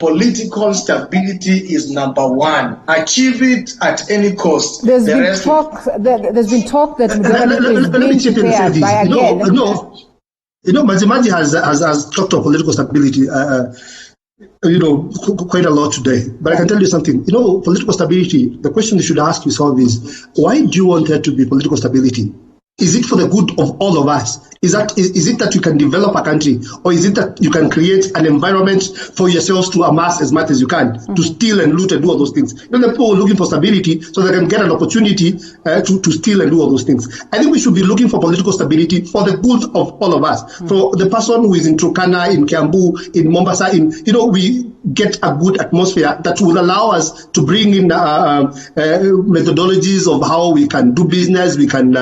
political stability is number one. Achieve it at any cost.
There's been talk that Mudavadi is being prepared by again.
Majimaji has talked of political stability, quite a lot today. But I can tell you something. Political stability, the question you should ask yourself is, why do you want there to be political stability? Is it for the good of all of us? Is it that you can develop a country, or is it that you can create an environment for yourselves to amass as much as you can, to steal and loot and do all those things? The people are looking for stability so they can get an opportunity to steal and do all those things. I think we should be looking for political stability for the good of all of us. For the person who is in Turkana, in Kiambu, in Mombasa, we get a good atmosphere that will allow us to bring in methodologies of how we can do business, we can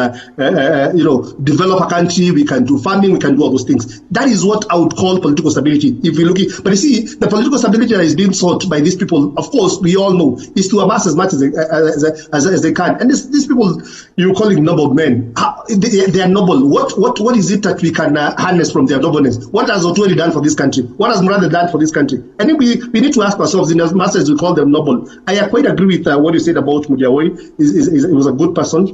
develop a country, we can do farming, we can do all those things. That is what I would call political stability. If we look at, but you see, the political stability that is being sought by these people, of course, we all know, is to amass as much as they can. And these people, you're calling noble men, they are noble. What is it that we can harness from their nobleness? What has Otueli done for this country? What has Murada done for this country? I think we need to ask ourselves, in as much as we call them noble. I quite agree with what you said about Mudiawoi. He was a good person.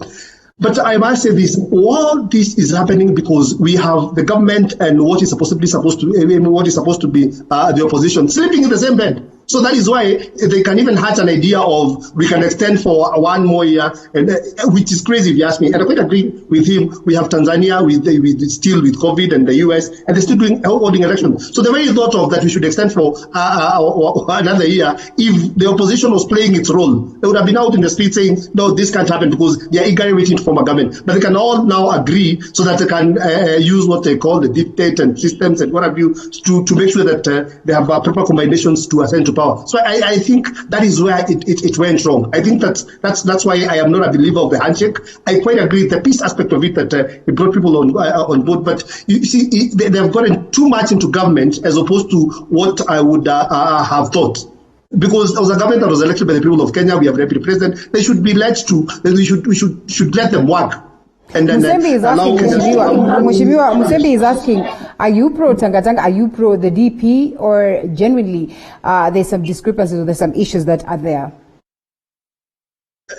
But I must say this, all this is happening because we have the government and what is supposed to be the opposition sleeping in the same bed. So that is why they can even hatch an idea of we can extend for one more year, and which is crazy if you ask me. And I quite agree with him. We have Tanzania still with COVID, and the US, and they're still holding elections. So the very thought of that we should extend for another year, if the opposition was playing its role, they would have been out in the street saying, no, this can't happen because they are eagerly waiting to form a government. But they can all now agree so that they can use what they call the dictate and systems and what have you to make sure that they have proper combinations to ascend to power. So I think that is where it went wrong. I think that's why I am not a believer of the handshake. I quite agree with the peace aspect of it, that it brought people on board. But you see, they've gotten too much into government as opposed to what I would have thought. Because there was a government that was elected by the people of Kenya, we have a deputy president. They should be led to. We should let them work. And then
Musembi is asking, Mheshimiwa, Musembi is asking, are you pro Tangatanga? Are you pro the DP, or genuinely there's some discrepancies or there's some issues that are there?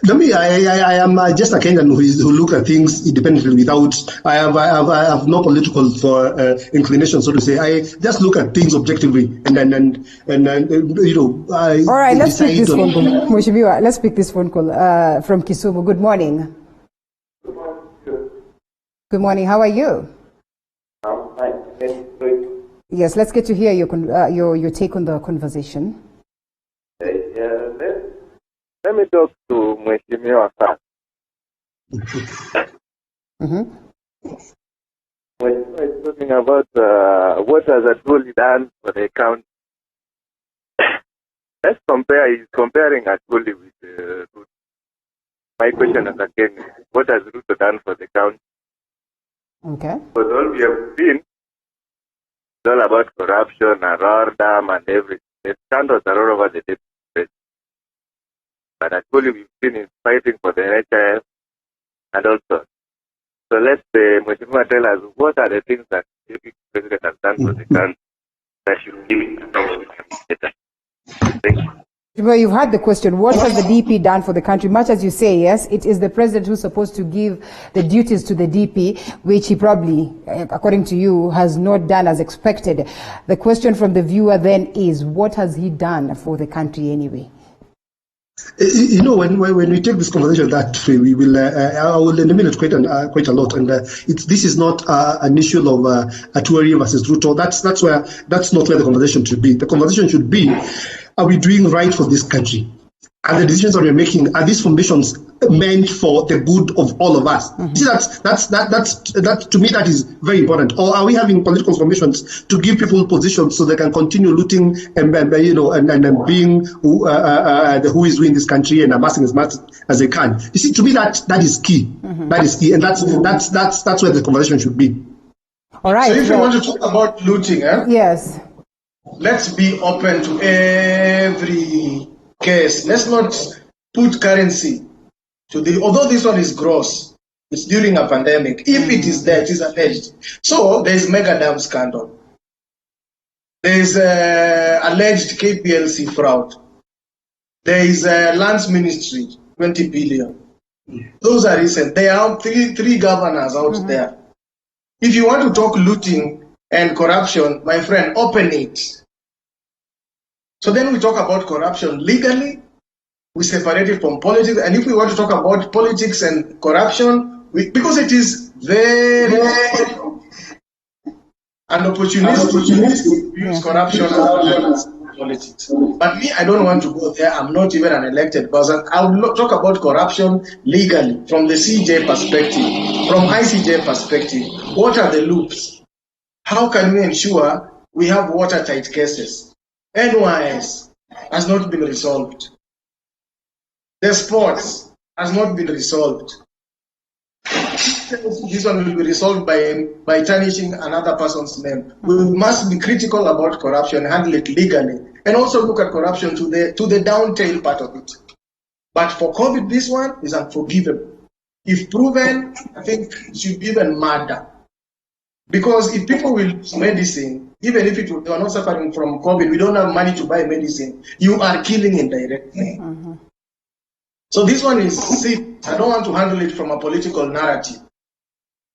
I am just a Kenyan who look at things independently without. I have no political inclination, so to say. I just look at things objectively, and you know.
All right, let's pick this phone call, Mheshimiwa. Let's pick this phone call from Kisumu. Good morning. Good morning. How are you?
I'm fine.
Yes, let's get to hear your take on the conversation.
Let me talk to Mheshimiwa first. Mheshimiwa is talking about what has Atwoli done for the county. Let's compare. He's comparing Atwoli with Ruto. My question is again, what has Ruto done for the county?
Okay.
Because all we have seen is all about corruption and roar dam and everything. The scandals are all over the deputy president. But actually we've seen him fighting for the NHIS and also. So let's say Mheshimiwa tell us what are the things that the deputy president has done for the country that should give it better. Thank you.
Well, you've had the question, what has the DP done for the country? Much as you say, yes, it is the president who's supposed to give the duties to the DP, which he probably, according to you, has not done as expected. The question from the viewer then is, what has he done for the country anyway?
You know, when we take this conversation that way, we will. I will eliminate quite a lot, and this is not an issue of Atwoli versus Ruto. That's not where the conversation should be. The conversation should be: are we doing right for this country? And the decisions that we're making, are these formations meant for the good of all of us? See, that to me, that is very important. Or are we having political formations to give people positions so they can continue looting and being who is doing this country and amassing as much as they can? You see, to me, that is key. That is key, and that's where the conversation should be.
All right.
So if you want to talk about looting,
yes,
let's be open to every case. Let's not put currency to although this one is gross, it's during a pandemic. If it is there, it is alleged. So there is mega dam scandal. There is alleged KPLC fraud. There is lands ministry, 20 billion. Those are recent. There are three governors out there. If you want to talk looting and corruption, my friend, open it. So then we talk about corruption legally, we separate it from politics, and if we want to talk about politics and corruption, because it is very an opportunistic use corruption as politics. But me, I don't want to go there. I'm not even an elected person. I will talk about corruption legally from the CJ perspective, from ICJ perspective. What are the loops? How can we ensure we have watertight cases? NYS has not been resolved. The sports has not been resolved. This one will be resolved by tarnishing another person's name. We must be critical about corruption, handle it legally, and also look at corruption to the down tail part of it. But for COVID, this one is unforgivable. If proven, I think it should be even murder. Because if people will use medicine, even if they are not suffering from COVID, we don't have money to buy medicine, you are killing indirectly. So this one is sick. I don't want to handle it from a political narrative.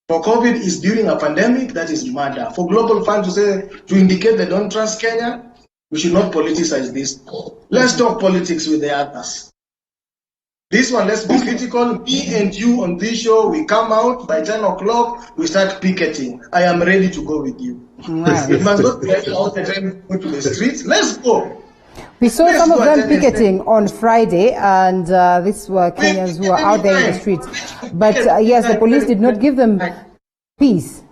For COVID is during a pandemic, that is murder. For Global Fund to indicate they don't trust Kenya, we should not politicize this. Let's talk politics with the others. This one, let's be critical. Me and you on this show, we come out by 10 o'clock, we start picketing. I am ready to go with you.
Right.
We must not get all the time to go to the streets. Let's go.
We saw some of them picketing on Friday, and these were Kenyans who were out there in the streets. But yes, the police did not give them peace.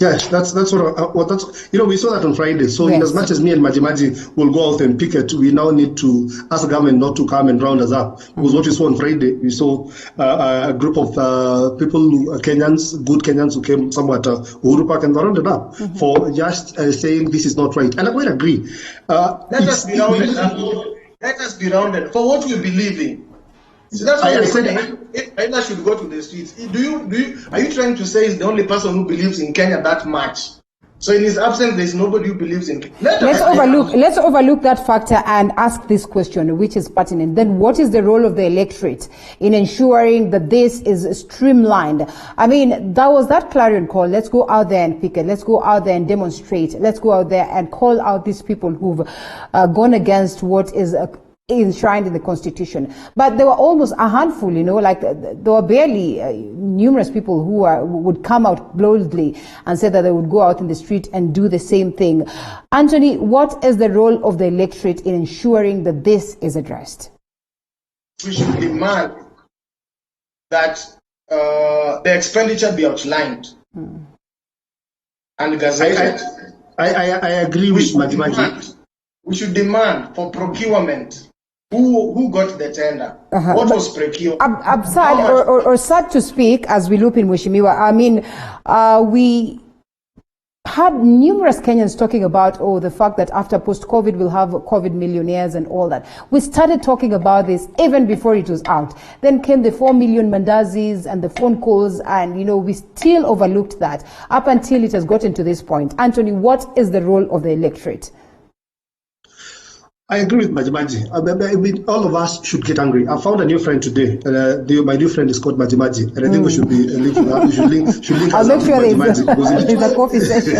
Yes, that's we saw that on Friday. So
Yes.
in as much as me and Majimaji will go out and picket, we now need to ask the government not to come and round us up. Because what we saw on Friday, we saw a group of people, Kenyans, good Kenyans who came somewhat Uhuru Park and rounded up for just saying this is not right. And I quite agree.
Let us be rounded up. Let us be rounded for what we believe in. So that's why I said Raila should go to the streets. Are you trying to say he's the only person who believes in Kenya that much? So in his absence, there's nobody who believes in Kenya.
Let's overlook that factor and ask this question, which is pertinent. Then what is the role of the electorate in ensuring that this is streamlined? I mean, that was that clarion call. Let's go out there and picket. Let's go out there and demonstrate. Let's go out there and call out these people who've gone against what is enshrined in the Constitution. But there were almost a handful, like there were barely numerous people who would come out boldly and say that they would go out in the street and do the same thing. Anthony, what is the role of the electorate in ensuring that this is addressed?
We should demand that the expenditure be outlined and gazetted.
I agree with Majimaji.
We should demand for procurement. Who got the tender? What was procured?
Sad or sad to speak, as we loop in Mheshimiwa, I mean, we had numerous Kenyans talking about, the fact that after post-COVID we'll have COVID millionaires and all that. We started talking about this even before it was out. Then came the 4 million mandazis and the phone calls, and, we still overlooked that up until it has gotten to this point. Anthony, what is the role of the electorate?
I agree with Majimaji. I mean, all of us should get angry. I found a new friend today. My new friend is called Majimaji, and I think we should be linking up. Should link
I'll make sure there's a coffee session.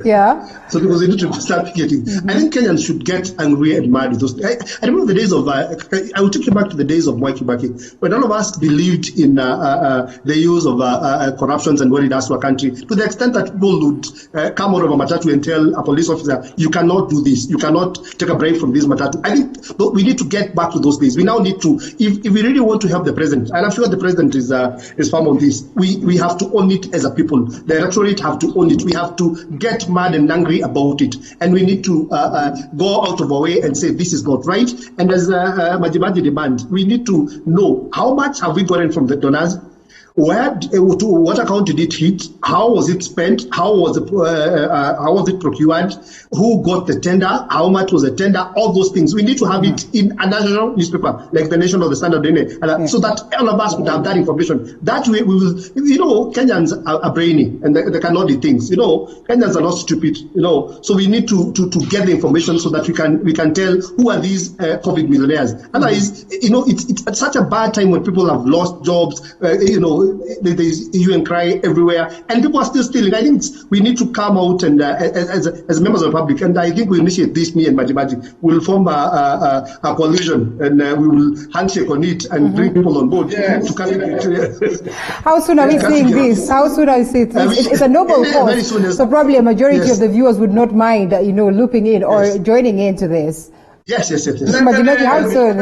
Yeah.
So because we need to start picketing. I think Kenyans should get angry and mad with those. I remember the days of. I will take you back to the days of Mwai Kibaki, when all of us believed in the use of corruptions and what it does to a country, to the extent that people would come out of a matatu and tell a police officer, "You cannot do this. You cannot take a break from this matatu." I think we need to get back to those days. We now need to, if we really want to help the president, and I'm sure the president is firm on this, we have to own it as a people. The electorate have to own it. We have to get mad and angry about it. And we need to go out of our way and say this is not right. And as Majimaji demand, we need to know how much have we gotten from the donors. To what account did it hit? How was it spent? How was it procured? Who got the tender? How much was the tender? All those things. We need to have it in a national newspaper, like the Nation or the Standard, so that all of us would have that information. That way we will, Kenyans are brainy and they cannot do things. Kenyans are not stupid, so we need to get the information so that we can tell who are these COVID millionaires. Otherwise, it's such a bad time when people have lost jobs, there's hue and cry everywhere, and people are still stealing. I think we need to come out and, as members of the public, and I think we initiate this, me and Majimaji, we'll form a coalition, and we will handshake on it and bring people on board to come in.
How soon are we seeing this? How soon are we seeing this? It's a noble cause, so probably a majority of the viewers would not mind, looping in or joining into this.
Yes.
Majimaji, how soon?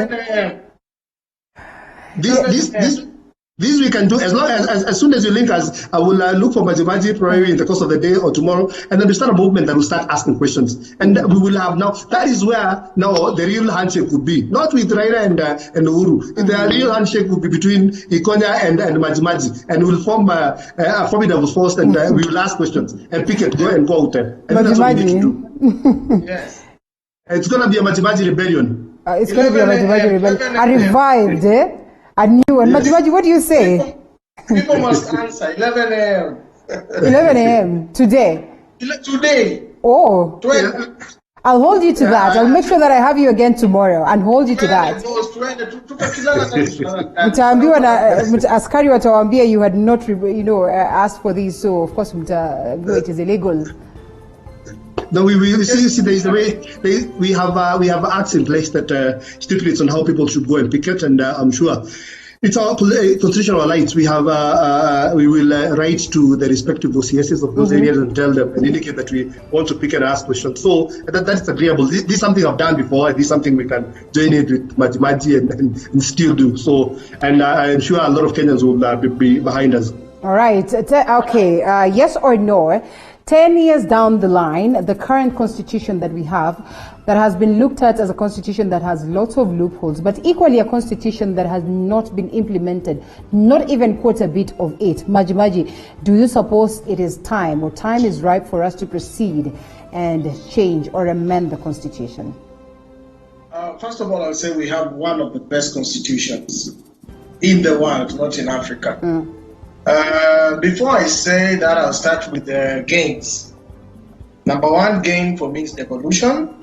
This we can do as soon as you link us. I will look for Majimaji probably in the course of the day or tomorrow, and then we start a movement that will start asking questions. And we will have now. That is where now the real handshake would be, not with Raila and Uhuru. The real handshake would be between Konya and Majimaji, and we'll form a formidable force, and we will ask questions and pick it, go out there. And that's what we need to do.
Yes.
It's going to be a Majimaji rebellion.
It's going to be a Majimaji rebellion. A revived, a new one. Yes. Majimaji, what do you say?
People must answer. 11 a.m.
11 a.m. today.
Today.
Oh.
12.
I'll hold you to that. I'll make sure that I have you again tomorrow and hold you to that. Askari watawaambia you had not, asked for these, so of course it is illegal.
No, we see there is a way. We have acts in place that stipulates on how people should go and picket, and I'm sure it's our constitutional rights. We will write to the respective OCSs of those areas and tell them and indicate that we want to picket and ask questions. So that's agreeable. This is something I've done before. This is something we can join it with Majimaji and still do. So, and I'm sure a lot of Kenyans will be behind us.
All right. Okay. Yes or no? 10 years down the line, the current constitution that we have, that has been looked at as a constitution that has lots of loopholes, but equally a constitution that has not been implemented, not even quite a bit of it. Majimaji, do you suppose it is time, or time is ripe for us to proceed and change or amend the constitution?
First of all, I'll say we have one of the best constitutions in the world, not in Africa. Before I say that, I'll start with the gains. Number one gain for me is devolution.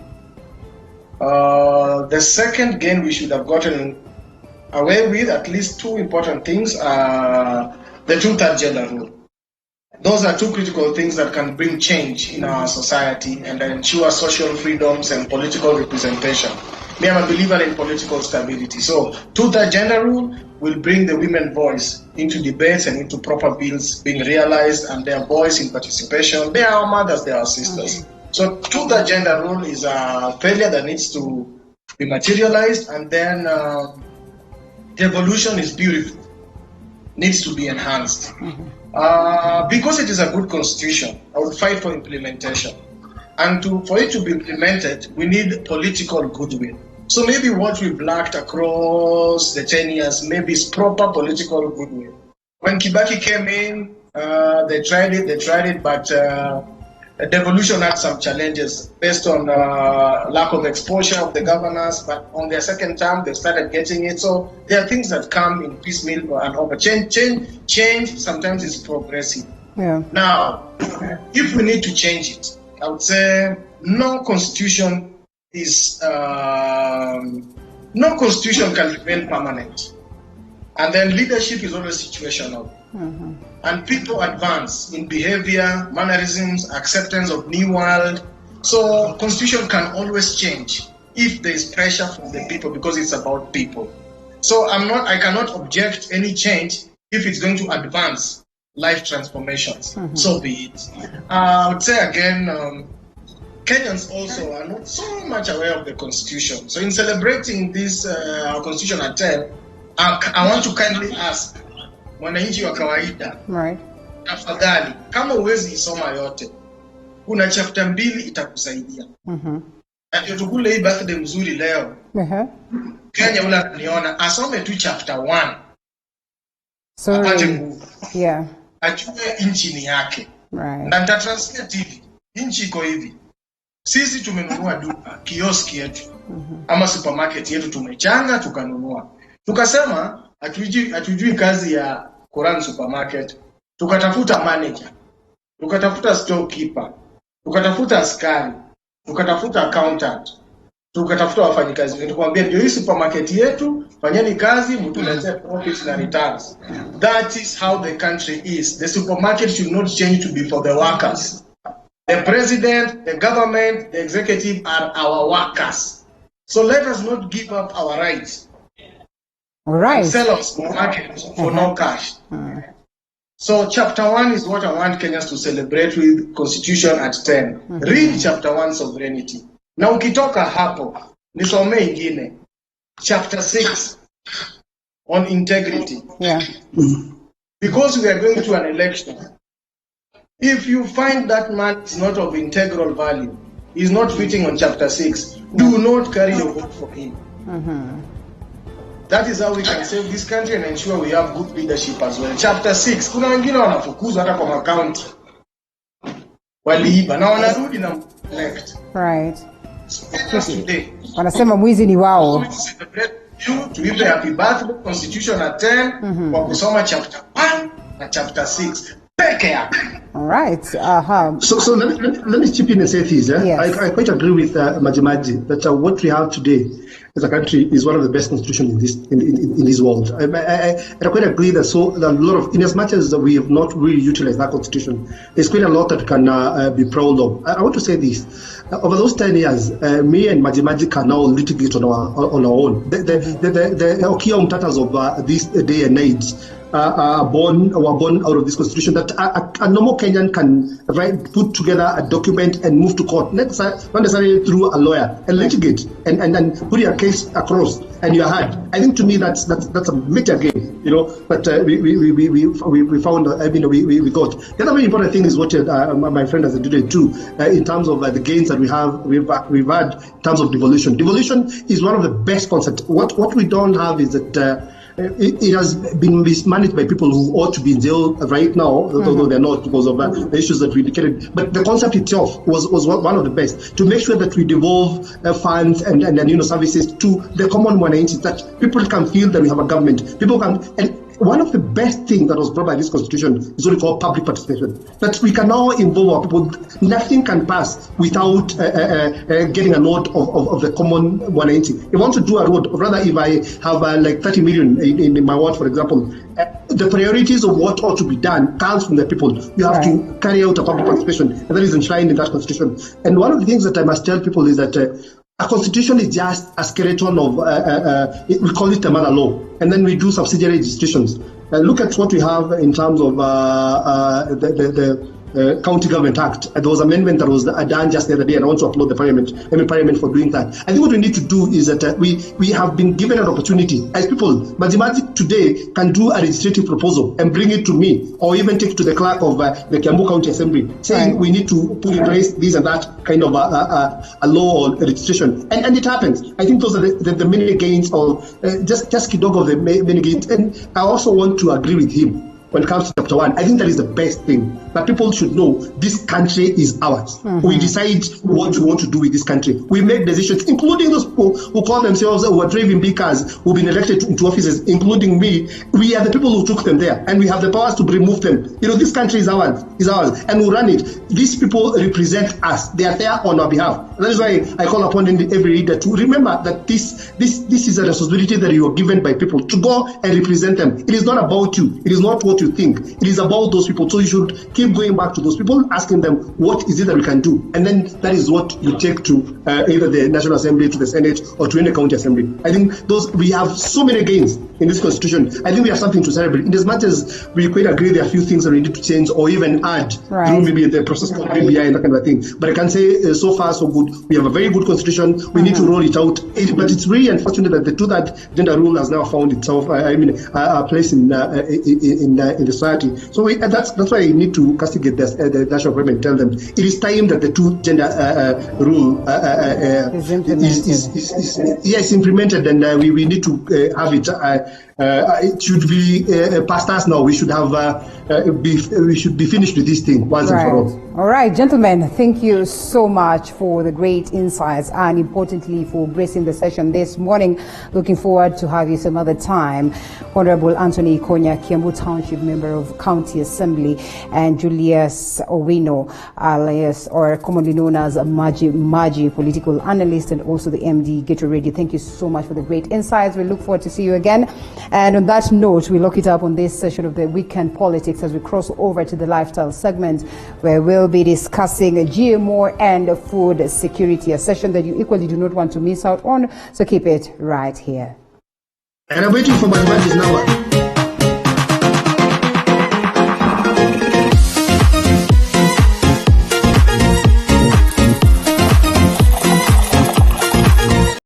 The second gain we should have gotten away with, at least two important things, are the 2/3 gender rule. Those are two critical things that can bring change in our society and ensure social freedoms and political representation. Me, I'm a believer in political stability. So 2/3 gender rule will bring the women voice into debates and into proper bills being realized, and their voice in participation. They are our mothers, they are our sisters. So 2/3 gender rule is a failure that needs to be materialized, and then devolution is beautiful, needs to be enhanced. Because it is a good constitution, I would fight for implementation. And for it to be implemented, we need political goodwill. So maybe what we've lacked across the 10 years, maybe is proper political goodwill. When Kibaki came in, they tried it, but devolution had some challenges based on lack of exposure of the governors. But on their second term, they started getting it. So there are things that come in piecemeal and over. Change sometimes is progressive.
Yeah.
Now, if we need to change it, I would say no constitution can remain permanent. And then leadership is always situational. And people advance in behavior, mannerisms, acceptance of new world. So constitution can always change if there is pressure from the people, because it's about people. So I cannot object any change if it's going to advance life transformations. So be it. I would say again, Kenyans also are not so much aware of the constitution. So in celebrating this constitution at 10, I want to kindly ask mwananchi wa kawaida,
right,
tafadhali, kama uwezi isoma yote, kuna chapter 2 itakusaidia. Ndio tukule hii birthday mzuri leo. Kenya unaniona asome tu chapter 1.
Sorry. Yeah.
Ajue inchi ni yake.
Right.
Na nita-translate hivi. Inchi iko hivi. Sisi tumenunua duka, kioski yetu, ama supermarket yetu tumechanga tukanunua. Tukasema hatujui kazi ya Koran supermarket. Tukatafuta manager, tukatafuta storekeeper, tukatafuta askari, tukatafuta accountant, tukatafuta wafanyikazi. Tukamwambia ndio hii supermarket yetu, fanyeni kazi, mtuletee profits na returns. That is how the country is. The supermarket should not change to be for the workers. The president, the government, the executive are our workers. So let us not give up our rights.
Right.
And sell us market for no cash. So chapter 1 is what I want Kenyans to celebrate with constitution at 10. Read chapter 1 sovereignty. Na ukitoka hapo, nisome ingine. Chapter 6 on integrity.
Yeah.
Because we are going to an election. If you find that man is not of integral value, is not fitting on chapter 6, do not carry your vote for him. That is how we can save this country and ensure we have good leadership as well. Chapter 6, kuna wengine wanafukuzwa hata kwa county. Waliiba na wanarudi na elect.
Right.
Today.
Wanasema mwizi ni wao.
To give the happy birthday constitution at 10 kwa kusoma chapter 1 na chapter 6.
All right.
So let me chip in and say this.
Yes.
I quite agree with Majimaji that what we have today as a country is one of the best constitutions in this world. I quite agree that a lot of, in as much as we have not really utilized that constitution, there's quite a lot that can be proud of. I want to say this: over those 10 years, me and Majimaji can now litigate on our own. The Okia umtatas of this day and age were born out of this constitution that a normal Kenyan can put together a document and move to court, not necessarily through a lawyer, and litigate and put your case across. and you're hard. I think to me that's a major gain, But we found, we got. The other very important thing is what my friend has alluded to in terms of the gains that we've had in terms of devolution. Devolution is one of the best concepts. What we don't have is that. It has been mismanaged by people who ought to be in jail right now, although they're not because of the issues that we indicated. But the concept itself was one of the best, to make sure that we devolve funds and services to the common mwananchi, that people can feel that we have a government. People can. And one of the best things that was brought by this constitution is what we call public participation. That we can now involve our people. Nothing can pass without getting a note of the common mwananchi. If you want to do a road, rather if I have like 30 million in my ward, for example, the priorities of what ought to be done comes from the people. You have to carry out a public participation, and that is enshrined in that constitution. And one of the things that I must tell people is that a constitution is just a skeleton of, we call it the mother law, and then we do subsidiary registrations. Look at what we have in terms of the County Government Act. There was an amendment that was done just the other day, and I want to applaud the Parliament for doing that. I think what we need to do is that we have been given an opportunity as people. Majimaji today can do a legislative proposal and bring it to me, or even take it to the clerk of the Kiambu County Assembly, saying we need to put in place this and that kind of a law or registration, and it happens. I think those are the many gains, or just kidogo of the many gains. And I also want to agree with him when it comes to chapter 1. I think that is the best thing. But people should know this country is ours. We decide what we want to do with this country. We make decisions, including those people who call themselves who are driving big cars, who've been elected into offices, including me. We are the people who took them there, and we have the powers to remove them. This country is ours, and we run it. These people represent us. They are there on our behalf. That is why I call upon every leader to remember that this is a responsibility that you are given by people, to go and represent them. It is not about you. It is not what you think. It is about those people. So you should keep going back to those people, asking them what is it that we can do, and then that is what you take to either the National Assembly, to the Senate, or to any county assembly. I think we have so many gains in this constitution. I think we have something to celebrate. In as much as we quite agree there are a few things that we need to change or even add through maybe the process called BBI and that kind of thing. But I can say so far so good. We have a very good constitution. We need to roll it out. But it's really unfortunate that the 2/3 gender rule has now found itself, a place in the society. So that's why you need to castigate the national government and tell them it is time that the 2-gender rule is implemented, and we need to have it. It should be past us now. We should have we should be finished with this thing once and for all.
All right, gentlemen, thank you so much for the great insights, and importantly for gracing the session this morning. Looking forward to have you some other time. Honorable Anthony Konya, Kiambu Township Member of County Assembly, and Julius Owino, alias or commonly known as Majimaji, political analyst, and also the MD. Get ready. Thank you so much for the great insights. We look forward to see you again. And on that note, we lock it up on this session of the Weekend Politics as we cross over to the lifestyle segment, where we'll be discussing GMO and food security, a session that you equally do not want to miss out on. So keep it right here.
And I'm waiting for my number.